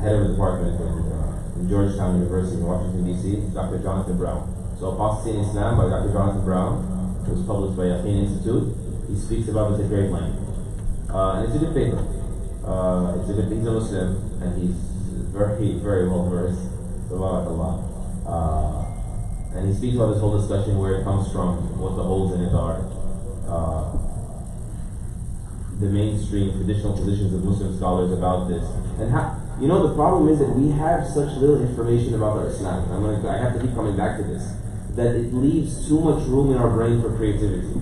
head of a department in Georgetown University in Washington, D.C., Dr. Jonathan Brown. So Apostasy in Islam by Dr. Jonathan Brown. It was published by Yaqeen Institute. He speaks about it at great length. And it's a good paper. He's a Muslim, and he's very, very well versed. Tabarakallah. And he speaks about this whole discussion, where it comes from, what the holes in it are, the mainstream traditional positions of Muslim scholars about this, and You know, the problem is that we have such little information about our Islam. I have to keep coming back to this. That it leaves too much room in our brain for creativity.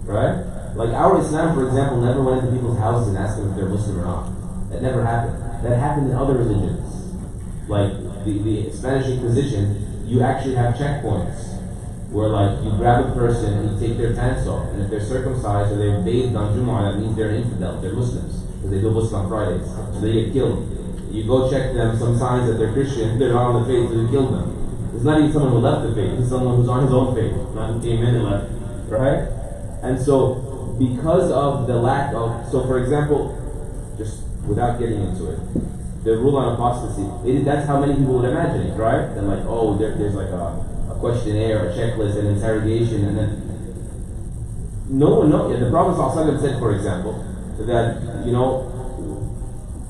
Right? Like our Islam, for example, never went into people's houses and asked them if they're Muslim or not. That never happened. That happened in other religions. Like the Spanish Inquisition, you actually have checkpoints where like you grab a person and you take their pants off, and if they're circumcised or they're bathed on Jumu'ah, that means they're an infidel, they're Muslims, because they do Muslim on Fridays, so they get killed. You go check them, some signs that they're Christian, they're not on the faith, so you kill them. It's not even someone who left the faith, it's someone who's on his own faith, not who came in and left, right? And so, because of the lack of, so for example, just without getting into it, the rule on apostasy, that's how many people would imagine it, right? That like, oh, there's like a questionnaire, a checklist, an interrogation, and then no one knows. The Prophet ﷺ said, for example, that, you know,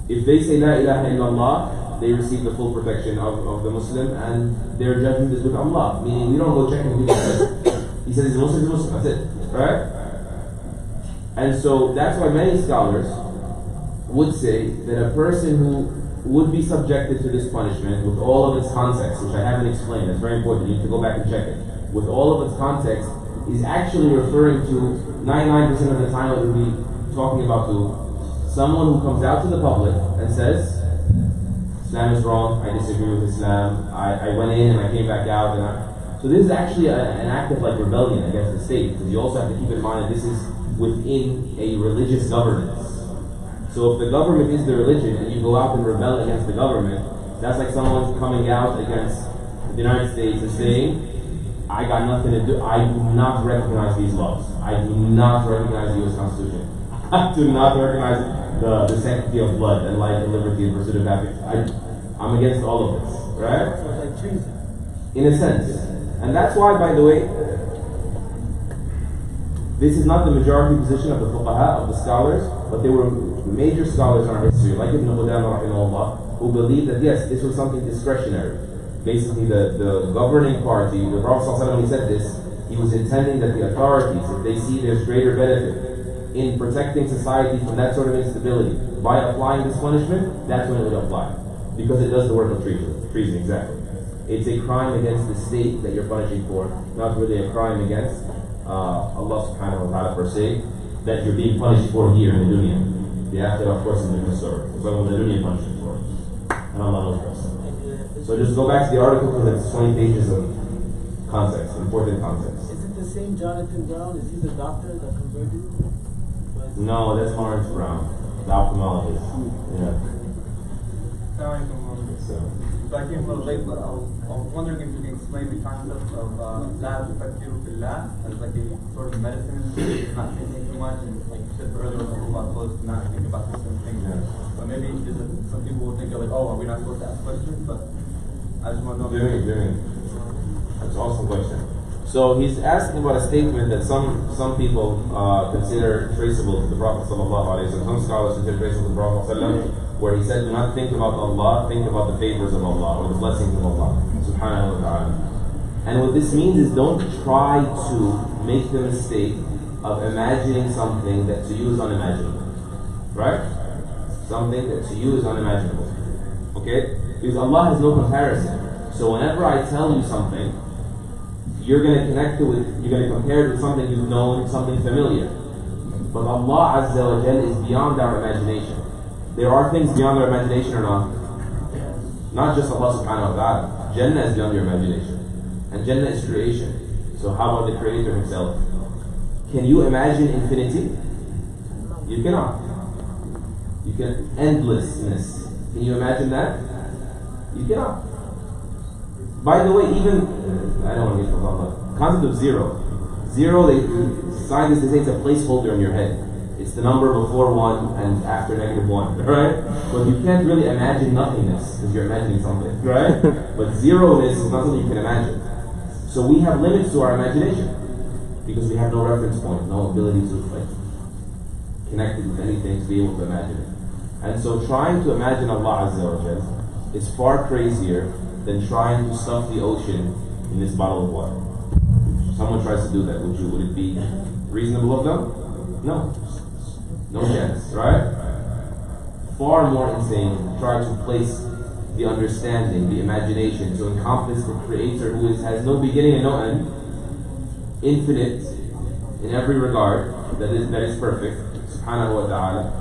if they say La ilaha illallah, they receive the full protection of the Muslim, and their judgment is with Allah. Meaning, we don't go checking people. He says he's a Muslim, that's it, right? And so that's why many scholars would say that a person who would be subjected to this punishment with all of its context, which I haven't explained, it's very important, you need to go back and check it, with all of its context, is actually referring to 99% of the time it would be talking about to someone who comes out to the public and says, Islam is wrong, I disagree with Islam, I went in and I came back out, so this is actually an act of like rebellion against the state, because you also have to keep in mind that this is within a religious governance. So if the government is the religion and you go out and rebel against the government, that's like someone coming out against the United States and saying, I got nothing to do, I do not recognize these laws. I do not recognize the US Constitution. I do not recognize the sanctity of blood and life and liberty and pursuit of happiness. I'm against all of this, right? So it's like treason. In a sense. And that's why, by the way, this is not the majority position of the fuqaha, of the scholars, but they were major scholars in our history, like Ibn Qudamah rahimahullah, who believed that yes, this was something discretionary. Basically, the governing party, the Prophet ﷺ, when he said this, he was intending that the authorities, if they see there's greater benefit in protecting society from that sort of instability by applying this punishment, that's when it would apply. Because it does the work of treason, exactly. It's a crime against the state that you're punishing for, not really a crime against Allah subhanahu wa ta'ala per se, that you're being punished for here in the dunya. The after, of course, is a different story. It's what the dunya punishment for. And Allah knows best. So just go back to the article because it's 20 pages of context, important context. Is it the same Jonathan Brown? Is he the doctor that converted? No, that's Lawrence Brown, the ophthalmologist. Yeah. So. So I came a little late, but I was wondering if you can explain the concept of La Tufakkiru Fillah as like a sort of medicine, not thinking too much, and like you said earlier, about supposed to not think about certain things. Yeah. But maybe some people will think of like, oh, are we not supposed to ask questions? But I just want to know. That's an awesome question. So he's asking about a statement that some people consider traceable to the Prophet sallallahu alaihi wasallam. Some scholars consider traceable to the Prophet sallallahu alaihi wasallam, where he said, do not think about Allah, think about the favors of Allah, or the blessings of Allah, subhanahu wa ta'ala. And what this means is don't try to make the mistake of imagining something that to you is unimaginable. Right? Something that to you is unimaginable. Okay? Because Allah has no comparison. So whenever I tell you something, you're going to connect it with, you're going to compare it with something you've known, something familiar. But Allah Azza wa Jal is beyond our imagination. There are things beyond our imagination or not? Not just Allah subhanahu wa ta'ala. Jannah is beyond your imagination. And Jannah is creation. So how about the Creator himself? Can you imagine infinity? You cannot. You can endlessness. Can you imagine that? You cannot. By the way, even I don't want to get from Allah. Concept of zero. Zero, scientists say it's a placeholder in your head. It's the number before 1 and after -1, right? But you can't really imagine nothingness because you're imagining something, right? But zeroness is not something you can imagine. So we have limits to our imagination because we have no reference point, no ability to connect it with anything to be able to imagine it. And so trying to imagine Allah Azza wa Jal is far crazier than trying to stuff the ocean in this bottle of water. If someone tries to do that, would it be reasonable of them? No. No chance, right? far more insane to try to place the understanding, the imagination, to encompass the Creator who has no beginning and no end, infinite in every regard, that is perfect, subhanahu wa ta'ala,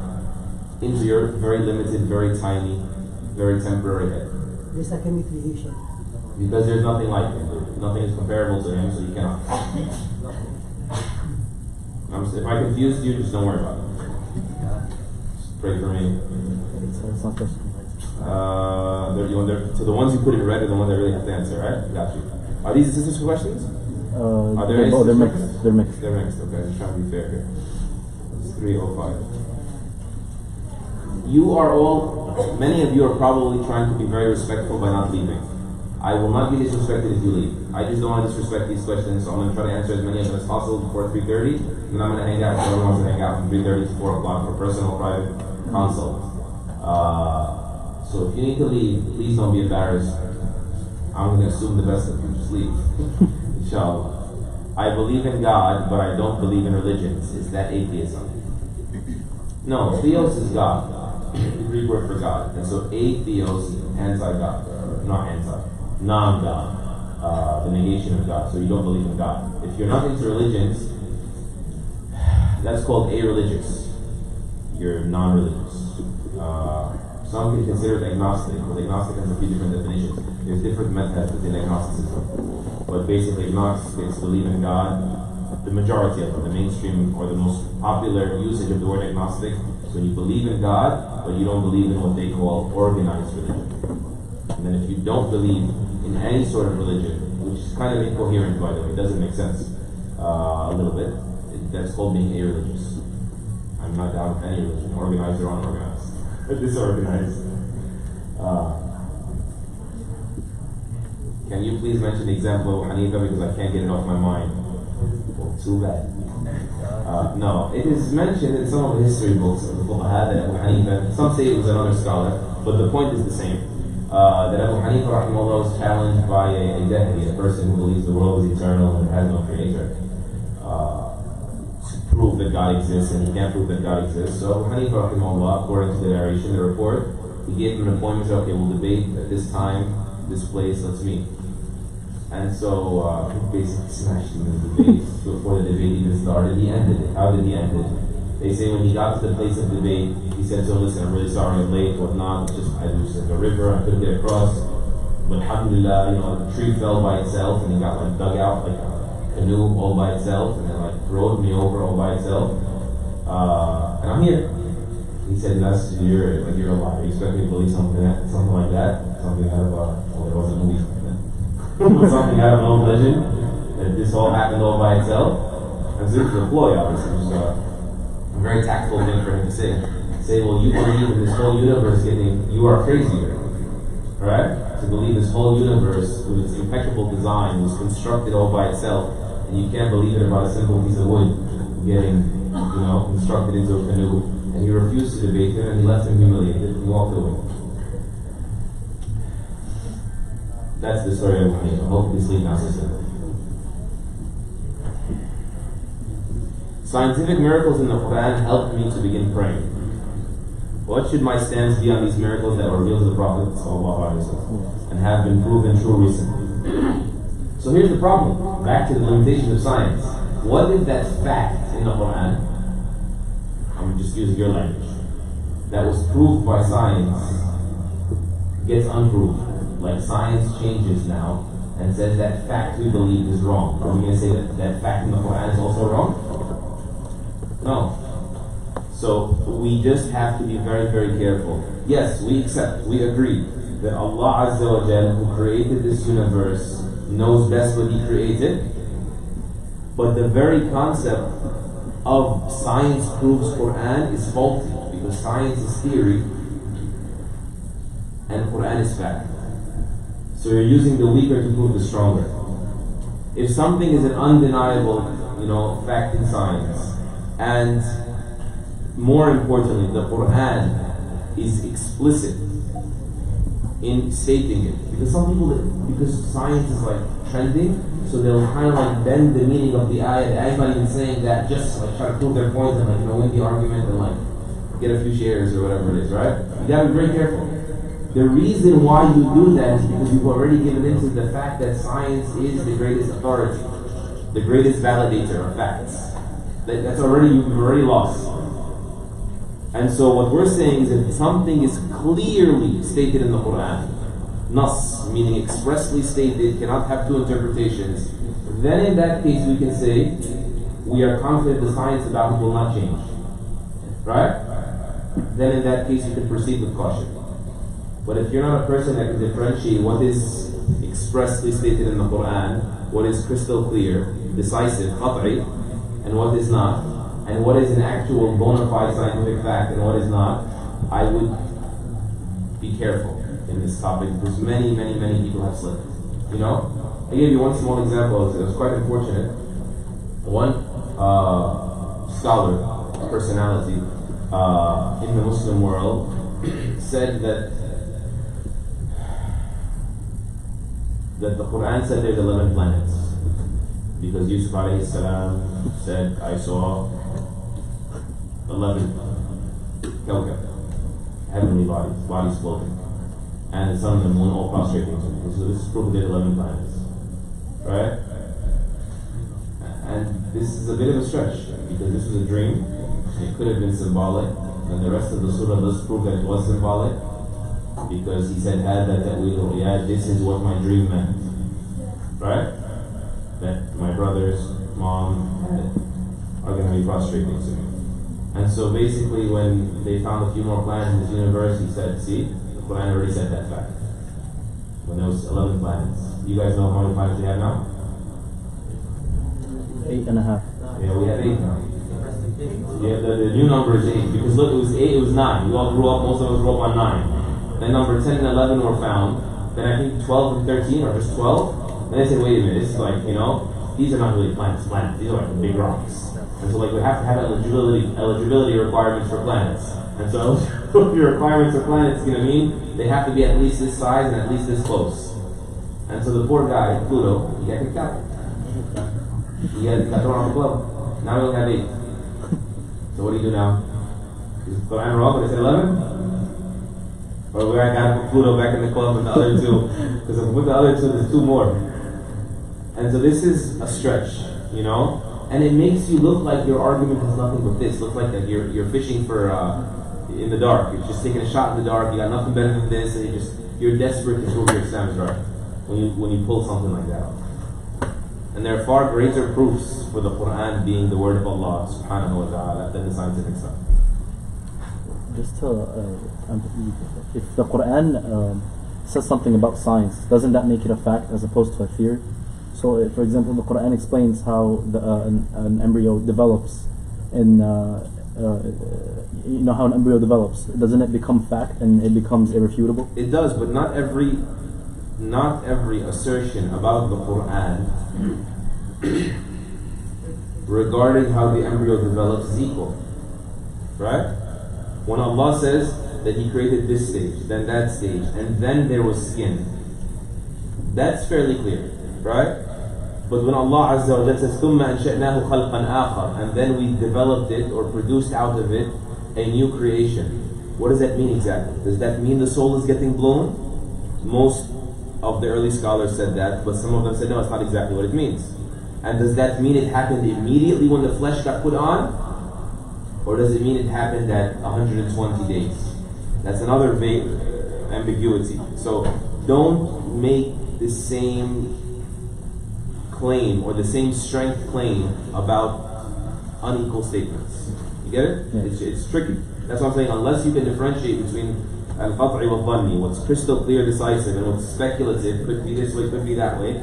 into your very limited, very tiny, very temporary head. There's like a creation. Because there's nothing like him. Nothing is comparable to him, so you cannot. If I confused you, just don't worry about it. Just pray for me. So the ones you put in red are the ones that really have to answer, right? Got you. Are these the sisters' questions? Are there any they're sisters? mixed. They're mixed. They're mixed, okay. I'm trying to be fair here. It's 305. You are all, many of you are probably trying to be very respectful by not leaving. I will not be disrespected if you leave. I just don't want to disrespect these questions, so I'm going to try to answer as many of them as possible before 3:30. Then I'm going to hang out, everyone wants to hang out from 3:30 to 4 o'clock for personal, private consult. So if you need to leave, please don't be embarrassed. I'm going to assume the best of you. Just leave. Inshallah. I believe in God, but I don't believe in religions. Is that atheism? No, theos is God. The Greek word for God. And so atheos, anti-God. Not anti. Non-God. The negation of God. So you don't believe in God. If you're not into religions, that's called a-religious. You're non-religious. Some can consider it agnostic, but agnostic has a few different definitions. There's different methods within agnosticism. But basically, agnostics believe in God. The majority of them, the mainstream or the most popular usage of the word agnostic, is when you believe in God, but you don't believe in what they call organized religion. And then if you don't believe in any sort of religion, which is kind of incoherent, by the way, it doesn't make sense a little bit, that's called being a-religious. I'm not down with any religion, organized or unorganized. Disorganized. Can you please mention the example of Hanifa because I can't get it off my mind? Well, too bad. No, it is mentioned in some of the history books of the Fuqaha that Abu Hanifa, some say it was another scholar, but the point is the same. That Abu Hanifa rahimahullah was challenged by a Dahri, a person who believes the world is eternal and has no creator. Prove that God exists, and he can't prove that God exists. So Abu Hanifa rahimahullah, according to the narration, the report, he gave him an appointment, said, okay, we'll debate at this time, this place, let's meet. And so he basically smashed him in the debate. Before the debate even started, he ended it. How did he end it? They say when he got to the place of debate, he said, so listen, I'm really sorry I'm late, whatnot, it's just, I was in a river, I couldn't get across. But alhamdulillah, the tree fell by itself, and he got dug out like a canoe all by itself, and then rowed me over all by itself, and I'm here. He said, you're a liar. You expect me to believe something like that? Something out of there was a movie. Something out of an old legend, that this all happened all by itself. And so this was a ploy, obviously. It was a very tactful thing for him to say. Say, well, you believe in this whole universe you are crazier. Right? To believe this whole universe with its impeccable design was constructed all by itself, and you can't believe it about a simple piece of wood getting, constructed into a canoe. And he refused to debate him, and he left him humiliated. He walked away. That's the story of Hanifa. Hopefully sleep now, sister. Scientific miracles in the Quran helped me to begin praying. What should my stance be on these miracles that were revealed to the Prophet and have been proven true recently? So here's the problem. Back to the limitation of science. What if that fact in the Quran, I'm just using your language, that was proved by science gets unproved? Like science changes now and says that fact we believe is wrong. Are we going to say that that fact in the Quran is also wrong? No. So we just have to be very, very careful. Yes, we accept, we agree that Allah Azza wa Jal, who created this universe, knows best what He created. But the very concept of science proves Quran is faulty, because science is theory and Quran is fact. So you're using the weaker to prove the stronger. If something is an undeniable, fact in science, and more importantly, the Quran is explicit in stating it, because some people, because science is trending, so they'll kind of bend the meaning of the ayah. The ayah is not even saying that, just try to prove their point and win the argument and get a few shares or whatever it is, right? You gotta be very careful. The reason why you do that is because you've already given into the fact that science is the greatest authority, the greatest validator of facts. That's already, you've already lost. And so what we're saying is if something is clearly stated in the Quran, nas, meaning expressly stated, cannot have two interpretations, then in that case we can say we are confident the science about it will not change. Right? Then in that case you can proceed with caution. But if you're not a person that can differentiate what is expressly stated in the Quran, what is crystal clear, decisive, qat'i, and what is not, and what is an actual bona fide scientific fact and what is not, I would be careful in this topic because many people have slipped. You know? I gave you one small example. It was quite unfortunate. One scholar, personality in the Muslim world said that the Quran said there's 11 planets. Because Yusuf alayhi salam said, I saw 11 kawkab, heavenly bodies floating. And the sun and the moon all prostrating to me. So this is proof there's 11 planets. Right? And this is a bit of a stretch, because this was a dream. It could have been symbolic. And the rest of the surah does prove that it was symbolic. Because he said, this is what my dream meant. Right? That my brothers, mom, are going to be prostrating to me. And so basically when they found a few more planets in this universe, he said, see, the Quran already said that fact. When there was 11 planets. You guys know how many planets we have now? 8.5. Yeah, we have 8 now. Yeah, the new number is 8. Because look, it was 8, it was 9. You all grew up, most of us grew up on 9. Then number 10 and 11 were found. Then I think 12 and 13 are just 12. And they said, wait a minute, this is like, these are not really planets, these are like the big rocks. And so like we have to have eligibility requirements for planets. And so eligibility requirements for planets is going to mean they have to be at least this size and at least this close. And so the poor guy, Pluto, he got kicked out. He got thrown off the club. Now we only have 8. So what do you do now? Is the Quran wrong when it said 11? Or we got to put Pluto back in the club with the other 2? Because if we put the other 2, there's 2 more. And so this is a stretch, and it makes you look like your argument has nothing but this. Look like that you're fishing for in the dark. You're just taking a shot in the dark. You got nothing better than this, and you're desperate to prove your Islam is right when you pull something like that out. And there are far greater proofs for the Quran being the word of Allah subhanahu wa ta'ala than the scientific stuff. Just if the Quran says something about science, doesn't that make it a fact as opposed to a theory? So, for example, the Quran explains how an embryo develops, and how an embryo develops. Doesn't it become fact and it becomes irrefutable? It does, but not every assertion about the Quran regarding how the embryo develops is equal. Right? When Allah says that He created this stage, then that stage, and then there was skin, that's fairly clear. Right? But when Allah Azza wa Jalla says, ثُمَّ أَنْشَأْنَاهُ خَلْقًا آخَرَ, and then we developed it or produced out of it a new creation, what does that mean exactly? Does that mean the soul is getting blown? Most of the early scholars said that, but some of them said, no, that's not exactly what it means. And does that mean it happened immediately when the flesh got put on? Or does it mean it happened at 120 days? That's another vague ambiguity. So don't make the same claim or the same strength claim about unequal statements. You get it? Yeah. It's tricky. That's what I'm saying. Unless you can differentiate between al-qat'i wal-dhanni, what's crystal clear, decisive, and what's speculative, could be this way, could be that way,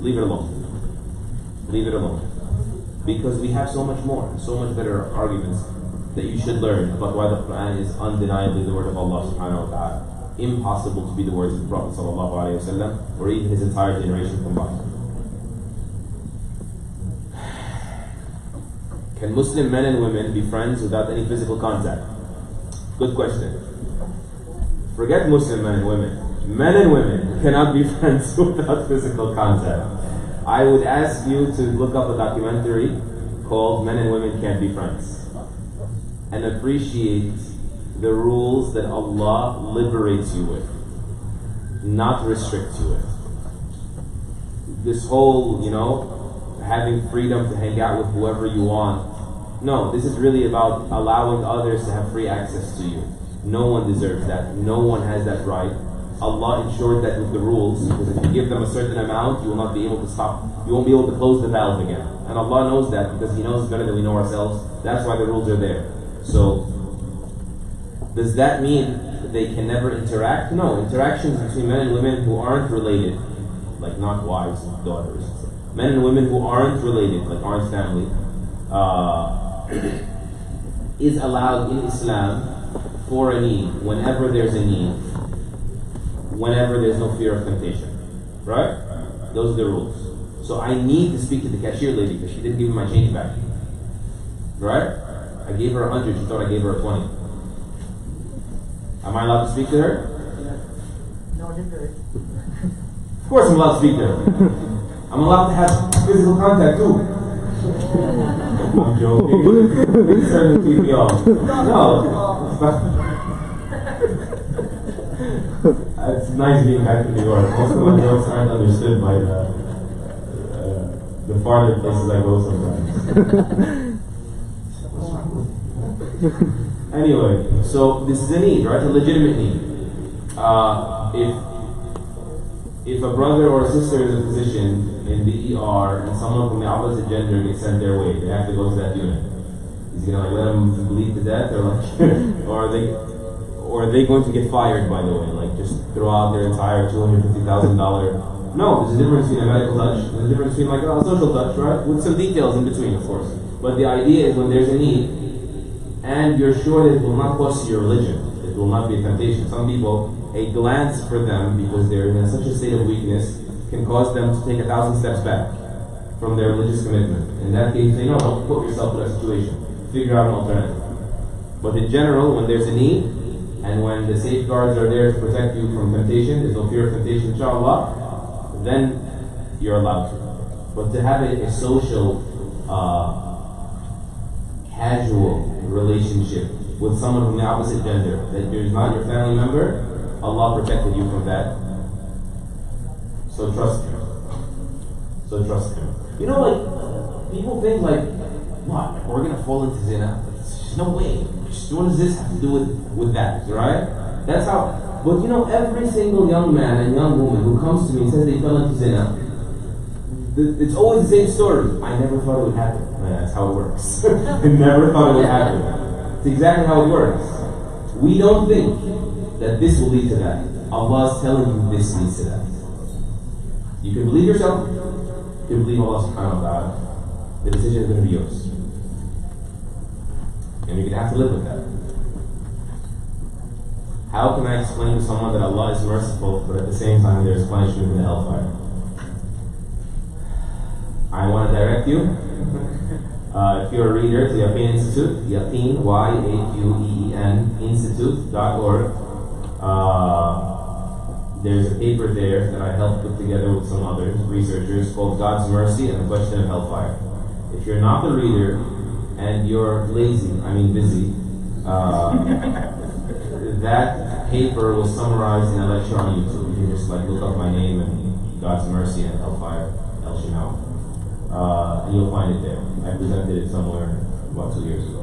leave it alone. Leave it alone. Because we have so much more, so much better arguments that you should learn about why the Quran is undeniably the word of Allah subhanahu wa ta'ala. Impossible to be the words of the Prophet sallallahu alayhi wa sallam, or even his entire generation combined. Can Muslim men and women be friends without any physical contact? Good question. Forget Muslim men and women. Men and women cannot be friends without physical contact. I would ask you to look up a documentary called Men and Women Can't Be Friends. and appreciate the rules that Allah liberates you with, not restricts you with. This whole, having freedom to hang out with whoever you want. No, this is really about allowing others to have free access to you. No one deserves that. No one has that right. Allah ensured that with the rules, because if you give them a certain amount, you will not be able to stop. You won't be able to close the valve again. And Allah knows that because He knows better than we know ourselves. That's why the rules are there. So, does that mean they can never interact? No, interactions between men and women who aren't related, like not wives and daughters, men and women who aren't related, like aren't family, is allowed in Islam for a need, whenever there's a need, whenever there's no fear of temptation. Right? Those are the rules. So I need to speak to the cashier lady because she didn't give me my change back. Right? I gave her 100, she thought I gave her a 20. Am I allowed to speak to her? No, you're good. Of course I'm allowed to speak to her. I'm allowed to have physical contact too. I'm joking. Please turn the TV off. No. It's nice being back in New York. Most of my jokes aren't understood by the farther places I go sometimes. Anyway, so this is a need, right? A legitimate need. If a brother or a sister is a physician in the ER and someone from the opposite gender gets sent their way, they have to go to that unit. Is he gonna let them bleed to death, or are they going to get fired? By the way, like just throw out their entire $250,000? No, there's a difference between a medical touch. There's a difference between like a social touch, right? With some details in between, of course. But the idea is when there's a need, and you're sure that it will not cost you your religion, it will not be a temptation. Some people, a glance for them, because they're in such a state of weakness, can cause them to take 1,000 steps back from their religious commitment. In that case, they know, don't put yourself in that situation. Figure out an alternative. But in general, when there's a need, and when the safeguards are there to protect you from temptation, there's no fear of temptation, inshallah, then you're allowed to. But to have a social, casual relationship with someone from the opposite gender, that you're not your family member, Allah protected you from that. So trust Him. So trust Him. People think what? We're gonna fall into zina? There's no way. What does this have to do with that? Right? That's how. But every single young man and young woman who comes to me and says they fell into zina, it's always the same story. I never thought it would happen. That's how it works. I never thought it would happen. It's exactly how it works. We don't think that this will lead to that. Allah is telling you this leads to that. You can believe yourself, you can believe Allah subhanahu wa ta'ala. The decision is going to be yours. And you're going to have to live with that. How can I explain to someone that Allah is merciful, but at the same time there is punishment in the hellfire? I want to direct you, if you're a reader, to Yaqeen Institute, Yaqeen, Y-A-Q-E-E-N, institute.org. There's a paper there that I helped put together with some other researchers called God's Mercy and the Question of Hellfire. If you're not the reader and you're lazy, busy, that paper was summarized in a lecture on YouTube. You can just look up my name and God's Mercy and Hellfire, El-Shinawa. And you'll find it there. I presented it somewhere about 2 years ago.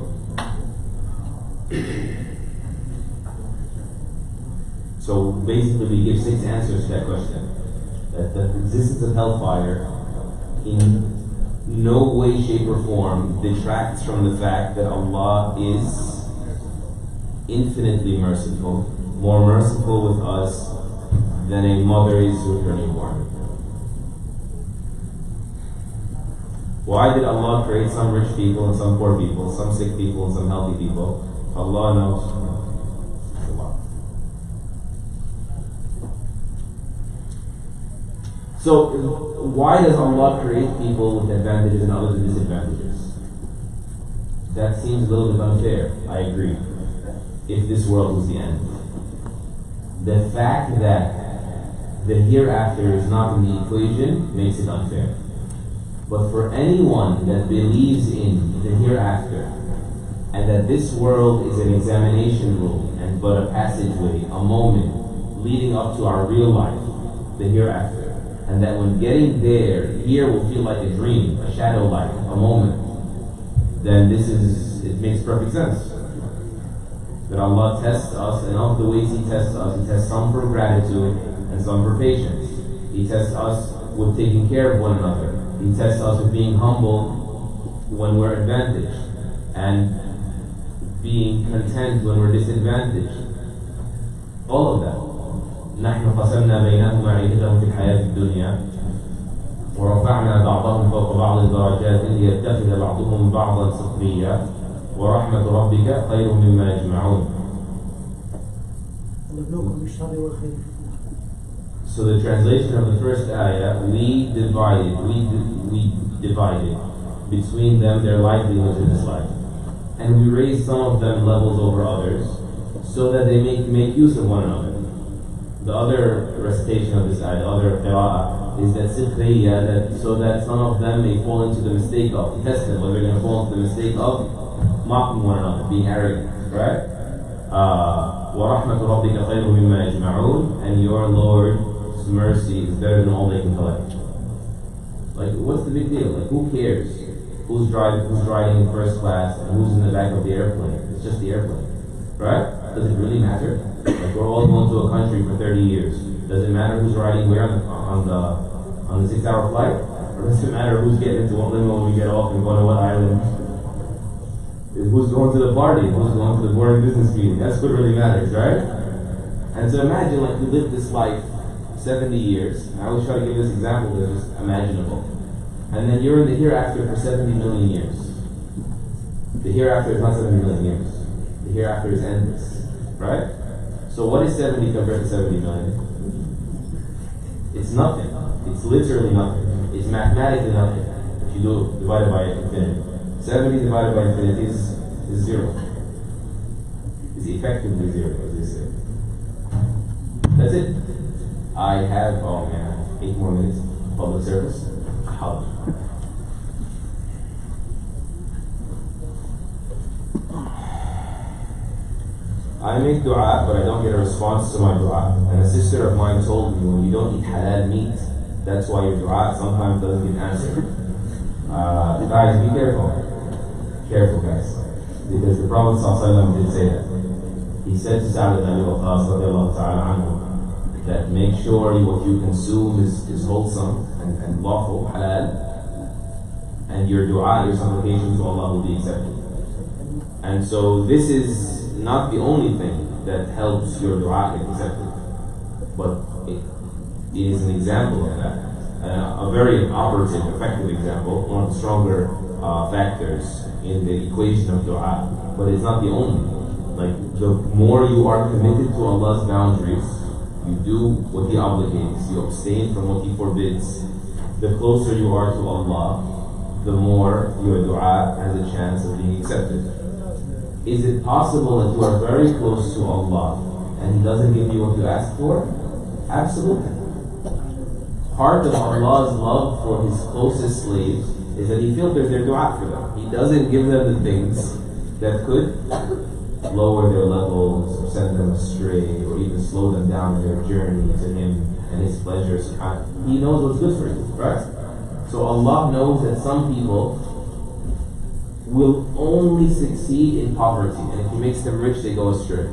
So basically we give 6 answers to that question. That the existence of hellfire in no way, shape or form detracts from the fact that Allah is infinitely merciful, more merciful with us than a mother is with her newborn. Why did Allah create some rich people and some poor people, some sick people and some healthy people? Allah knows. So, why does Allah create people with advantages and others with disadvantages? That seems a little bit unfair, I agree, if this world was the end. The fact that the hereafter is not in the equation makes it unfair. But for anyone that believes in the hereafter and that this world is an examination room and but a passageway, a moment leading up to our real life, the hereafter, and that when getting there, here will feel like a dream, a shadow life, a moment, then it makes perfect sense. That Allah tests us, and of the ways He tests us, He tests some for gratitude and some for patience. He tests us with taking care of one another. He tests us with being humble when we're advantaged, and being content when we're disadvantaged. All of that. نحن قسمنا بينهم معيشتهم في الحياة الدنيا ورفعنا بعضهم فوق بعض درجات ليتخذ بعضهم بعضا سخريا ورحمة ربك خير مما يجمعون. So the translation of the first ayah, we divided between them their livelihoods in this life, and we raised some of them levels over others, so that they make use of one another. The other recitation of this ayah, the other qira'ah, is that sikhriya, so that some of them may fall into the mistake of, test them, whether they're going to fall into the mistake of mocking one another, being arrogant, right? وَرَحْمَةُ رَبِّكَ خَيْرٌ مِمَّا يَجْمَعُونَ, and your Lord's mercy is better than all they can collect. Like, what's the big deal? Like, who cares who's riding in first class and who's in the back of the airplane? It's just the airplane, right? Does it really matter? Like, we're all going to a country for 30 years. Does it matter who's riding where on the 6-hour flight? Or does it matter who's getting into what limo when we get off and going to what island? Who's going to the party? Who's going to the boring business meeting? That's what really matters, right? And so imagine, like, you live this life 70 years. I always try to give this example that's just imaginable. And then you're in the hereafter for 70 million years. The hereafter is not 70 million years. The hereafter is endless, right? So what is 70 compared to 70 million? It's nothing. It's literally nothing. It's mathematically nothing. If you do divide it by infinity. 70 divided by infinity is zero. It's effectively zero, as they say. That's it. I have, 8 more minutes public service. How? I make dua, but I don't get a response to my dua. And a sister of mine told me, when you don't eat halal meat, that's why your dua sometimes doesn't get answered. Guys, be careful. Careful, guys. Because the Prophet ﷺ did say that. He said to Sa'd ibn Abi Waqqas that make sure what you consume is wholesome and lawful, halal, and your dua, your supplication to Allah will be accepted. And so this is not the only thing that helps your dua get accepted, but it is an example of that. A very operative, effective example, one of the stronger factors in the equation of dua, but it's not the only. Like, the more you are committed to Allah's boundaries, you do what He obligates, you abstain from what He forbids, the closer you are to Allah, the more your dua has a chance of being accepted. Is it possible that you are very close to Allah and He doesn't give you what you ask for? Absolutely. Part of Allah's love for His closest slaves is that He filters their dua for them. He doesn't give them the things that could lower their levels or send them astray or even slow them down in their journey to Him and His pleasures. He knows what's good for you, right? So Allah knows that some people will only succeed in poverty, and if He makes them rich, they go astray,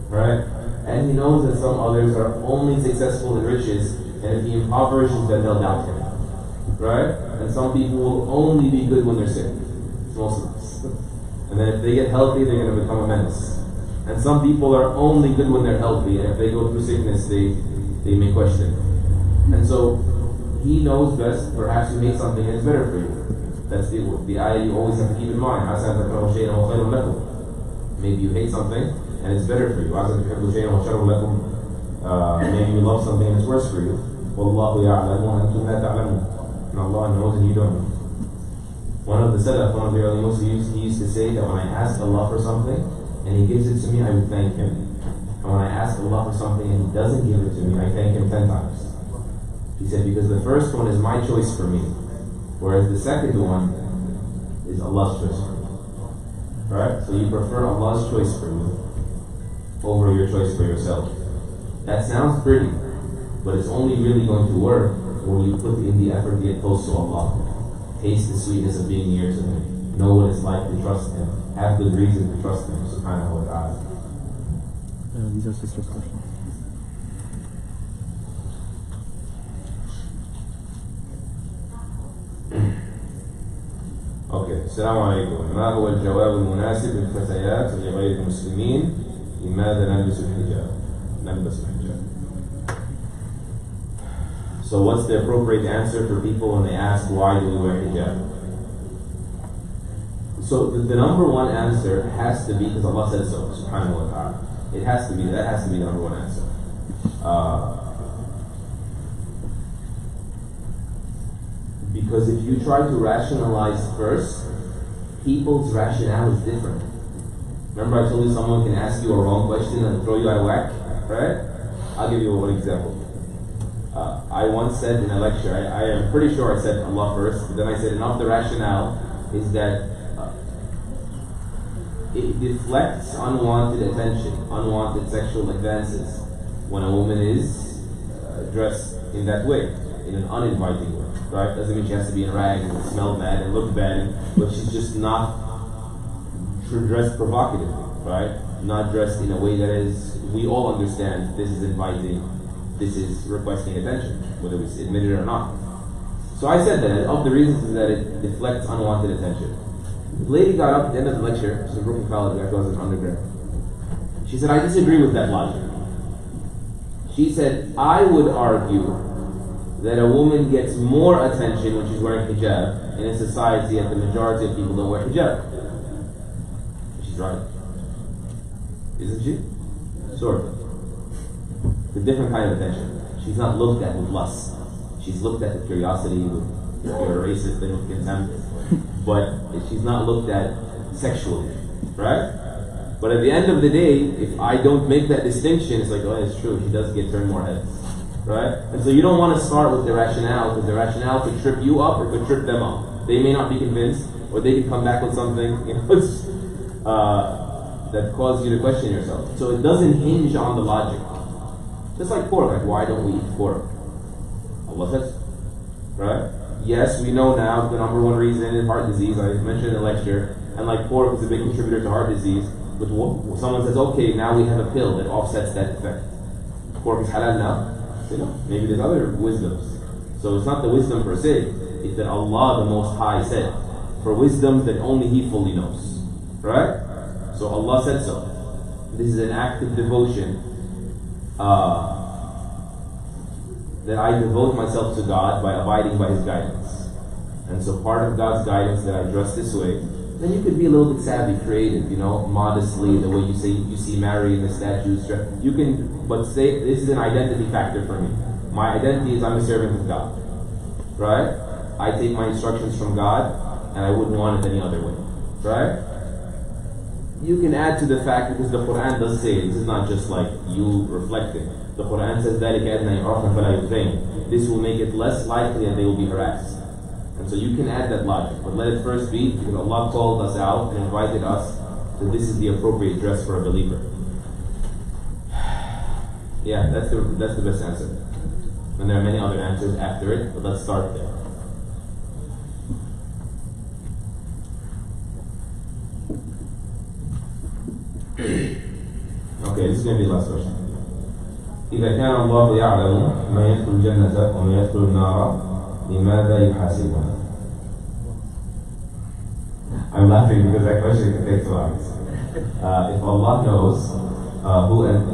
right? And He knows that some others are only successful in riches, and if He impoverishes them, they'll doubt Him, right? And some people will only be good when they're sick. It's most of us. And then if they get healthy, they're going to become a menace. And some people are only good when they're healthy, and if they go through sickness, they may question. And so He knows best. Perhaps you hate something and it's better for you. That's the ayah you always have to keep in mind. Maybe you hate something and it's better for you. Maybe you love something and it's worse for you. And Allah knows and you don't know. One of the Salaf, one of the early Muslims, he used to say that when I ask Allah for something and He gives it to me, I would thank Him. And when I ask Allah for something and He doesn't give it to me, I thank Him 10 times. He said, because the first one is my choice for me, whereas the second one is Allah's choice for me. right? So you prefer Allah's choice for you over your choice for yourself. That sounds pretty, but it's only really going to work when you put in the effort to get close to Allah. Taste the sweetness of being near to Him. Know what it's like to trust Him. Have good reason to trust Him, subhanahu wa ta'ala. These are sister's questions. اوكي السلام عليكم. ما هو الجواب المناسب للفتيات ولغير المسلمين لماذا نلبس الحجاب؟ So what's the appropriate answer for people when they ask why do we wear hijab? So the number one answer has to be because Allah said so, subhanahu wa ta'ala. It has to be, that has to be the number one answer. Because if you try to rationalize first, people's rationale is different. Remember I told you someone can ask you a wrong question and throw you out of whack, right? I'll give you one example. I once said in a lecture, I am pretty sure I said Allah first, but then I said enough the rationale is that it deflects unwanted attention, unwanted sexual advances when a woman is dressed in that way, in an uninviting way, right? Doesn't mean she has to be in rags and smell bad and look bad, but she's just not dressed provocatively, right? Not dressed in a way that is, we all understand this is inviting, this is requesting attention, whether we admit it or not. So I said that of the reasons is that it deflects unwanted attention. The lady got up at the end of the lecture, she's in Brooklyn College, I was in undergrad. She said, I disagree with that logic. She said, I would argue that a woman gets more attention when she's wearing hijab in a society that the majority of people don't wear hijab. She's right. Isn't she? Sort of. It's a different kind of attention. She's not looked at with lust. She's looked at with curiosity, with if you're a racist, then with contempt. But she's not looked at sexually, right? But at the end of the day, if I don't make that distinction, it's like, oh, it's true, she does get turned more heads, right? And so you don't want to start with the rationale, because the rationale could trip you up or could trip them up. They may not be convinced, or they could come back with something, that causes you to question yourself. So it doesn't hinge on the logic. Just like pork, like why don't we eat pork? Allah says, right? Yes, we know now the number one reason is heart disease. I mentioned in the lecture, and like pork is a big contributor to heart disease. But someone says, okay, now we have a pill that offsets that effect. Pork is halal now. So, maybe there's other wisdoms. So it's not the wisdom per se, it's that Allah the Most High said, for wisdoms that only He fully knows. Right? So Allah said so. This is an act of devotion that I devote myself to God by abiding by His guidance. And so part of God's guidance that I dress this way, then you could be a little bit savvy, creative, modestly, the way you see Mary in the statues. You can, but say, this is an identity factor for me. My identity is I'm a servant of God. Right? I take my instructions from God, and I wouldn't want it any other way. Right? You can add to the fact, because the Quran does say, this is not just like you reflecting. The Quran says, this will make it less likely that they will be harassed. And so you can add that logic, but let it first be, because Allah called us out and invited us, so this is the appropriate dress for a believer. Yeah, that's the best answer. And there are many other answers after it, but let's start there. Okay, this is going to be the last question. إذا كان الله يعلم ما يدخل الجنة وما يدخل النار لماذا يحاسبنا? I'm laughing because that question can take 2 hours. If Allah knows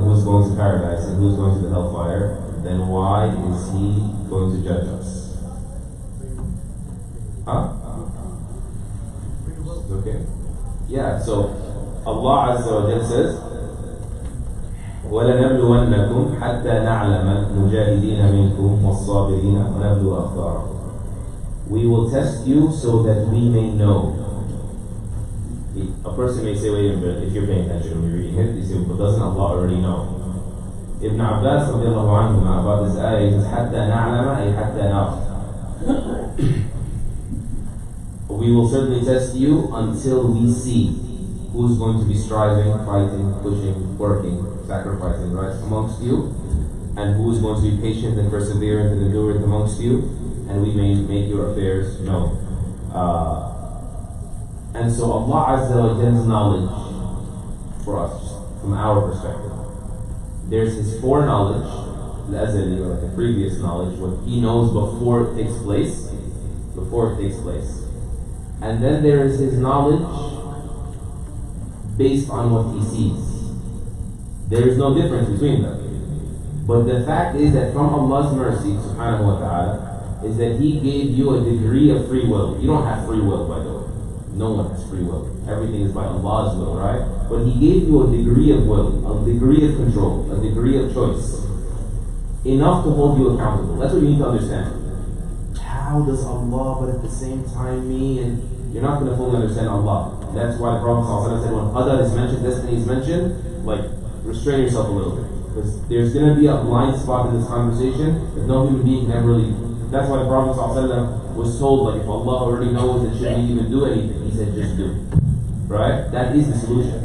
who's going to paradise and who's going to the hellfire, then why is He going to judge us? Huh? Okay. Yeah, so Allah Azza wa Jalla says, وَلَنَبْلُوَنَّكُمْ حَتَّى نَعْلَمَ الْمُجَاهِدِينَ مِنْكُمْ وَالصَّابِرِينَ وَنَبْلُوَ أَخْبَارَكُمْ. We will test you so that we may know. A person may say, wait a minute, if you're paying attention when you're reading it, you say, but doesn't Allah already know? Ibn Abbas radiallahu anhu about this ayah is حَتَّى نَعْلَمَ أي حَتَّى نَعْلَمَ. We will certainly test you until we see. who's going to be striving, fighting, pushing, working, sacrificing, right, amongst you, and who's going to be patient and perseverant and endurant amongst you, and we may make your affairs known. And so Allah Azza wa Jall's knowledge for us, from our perspective, there's His foreknowledge, al-azali, or like the previous knowledge, what He knows before it takes place, and then there is His knowledge based on what He sees. There is no difference between them. But the fact is that from Allah's mercy, subhanahu wa ta'ala, is that He gave you a degree of free will. You don't have free will, by the way. No one has free will. Everything is by Allah's will, right? But He gave you a degree of will, a degree of control, a degree of choice, enough to hold you accountable. That's what you need to understand. How does Allah, but at the same time me? And you're not going to fully understand Allah. That's why the Prophet ﷺ said when qadar is mentioned, destiny is mentioned, like, restrain yourself a little bit. Because there's going to be a blind spot in this conversation that no human being can ever really. That's why the Prophet ﷺ was told, like, if Allah already knows, then should we even do anything? He said, just do. Right? That is the solution.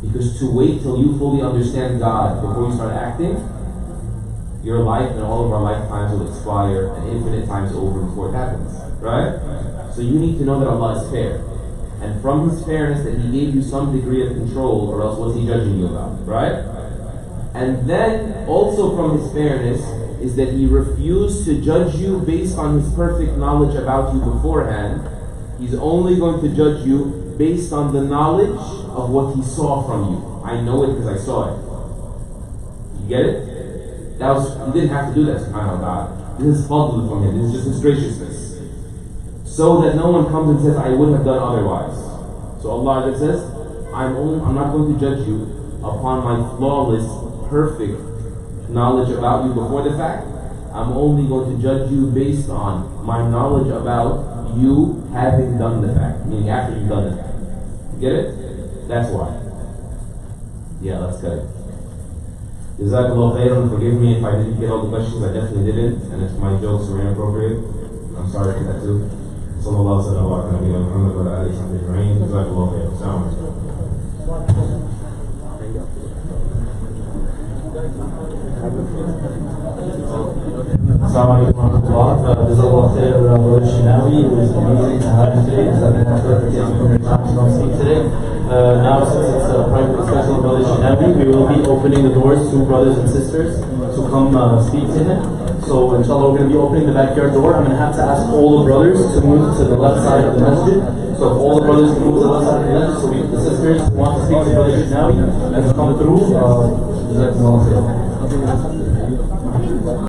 Because to wait till you fully understand God before you start acting, your life and all of our lifetimes will expire and infinite times over before it happens. Right? So you need to know that Allah is fair. And from His fairness that He gave you some degree of control, or else what's He judging you about? Right? And then also from His fairness is that He refused to judge you based on His perfect knowledge about you beforehand. He's only going to judge you based on the knowledge of what He saw from you. I know it because I saw it. You get it? He didn't have to do that, subhanahu wa ta'ala. This is fadl from Him. This is just His graciousness. So that no one comes and says, I would have done otherwise. So Allah says, I'm not going to judge you upon my flawless, perfect knowledge about you before the fact. I'm only going to judge you based on my knowledge about you having done the fact, meaning after you've done the fact. You get it? That's why. Yeah, that's good. Jazakallah khairan. Forgive me if I didn't get all the questions. I definitely didn't, and if my jokes were inappropriate, I'm sorry for that too. Sallallahu alaihi wa sallam ala Muhammad wa ala alihi wa sahbihi ajma'in. Jazakallah khairan. Assalamu alaikum. Assalamu alaikum wa rahmatullah. Jazakallah khair, Brother الشناوى. It was amazing to have you today. Jazakallah khair for taking your time to come speak today. Now, since it's a private discussion with Brother الشناوى, we will be opening the doors to brothers and sisters to come speak to him. So, inshallah, we're going to be opening the backyard door. I'm going to have to ask all the brothers to move to the left side of the masjid. So, if all the brothers can move to the left side of the masjid, so the sisters who want to speak to Brother الشناوى and come through, Jazakallah khair.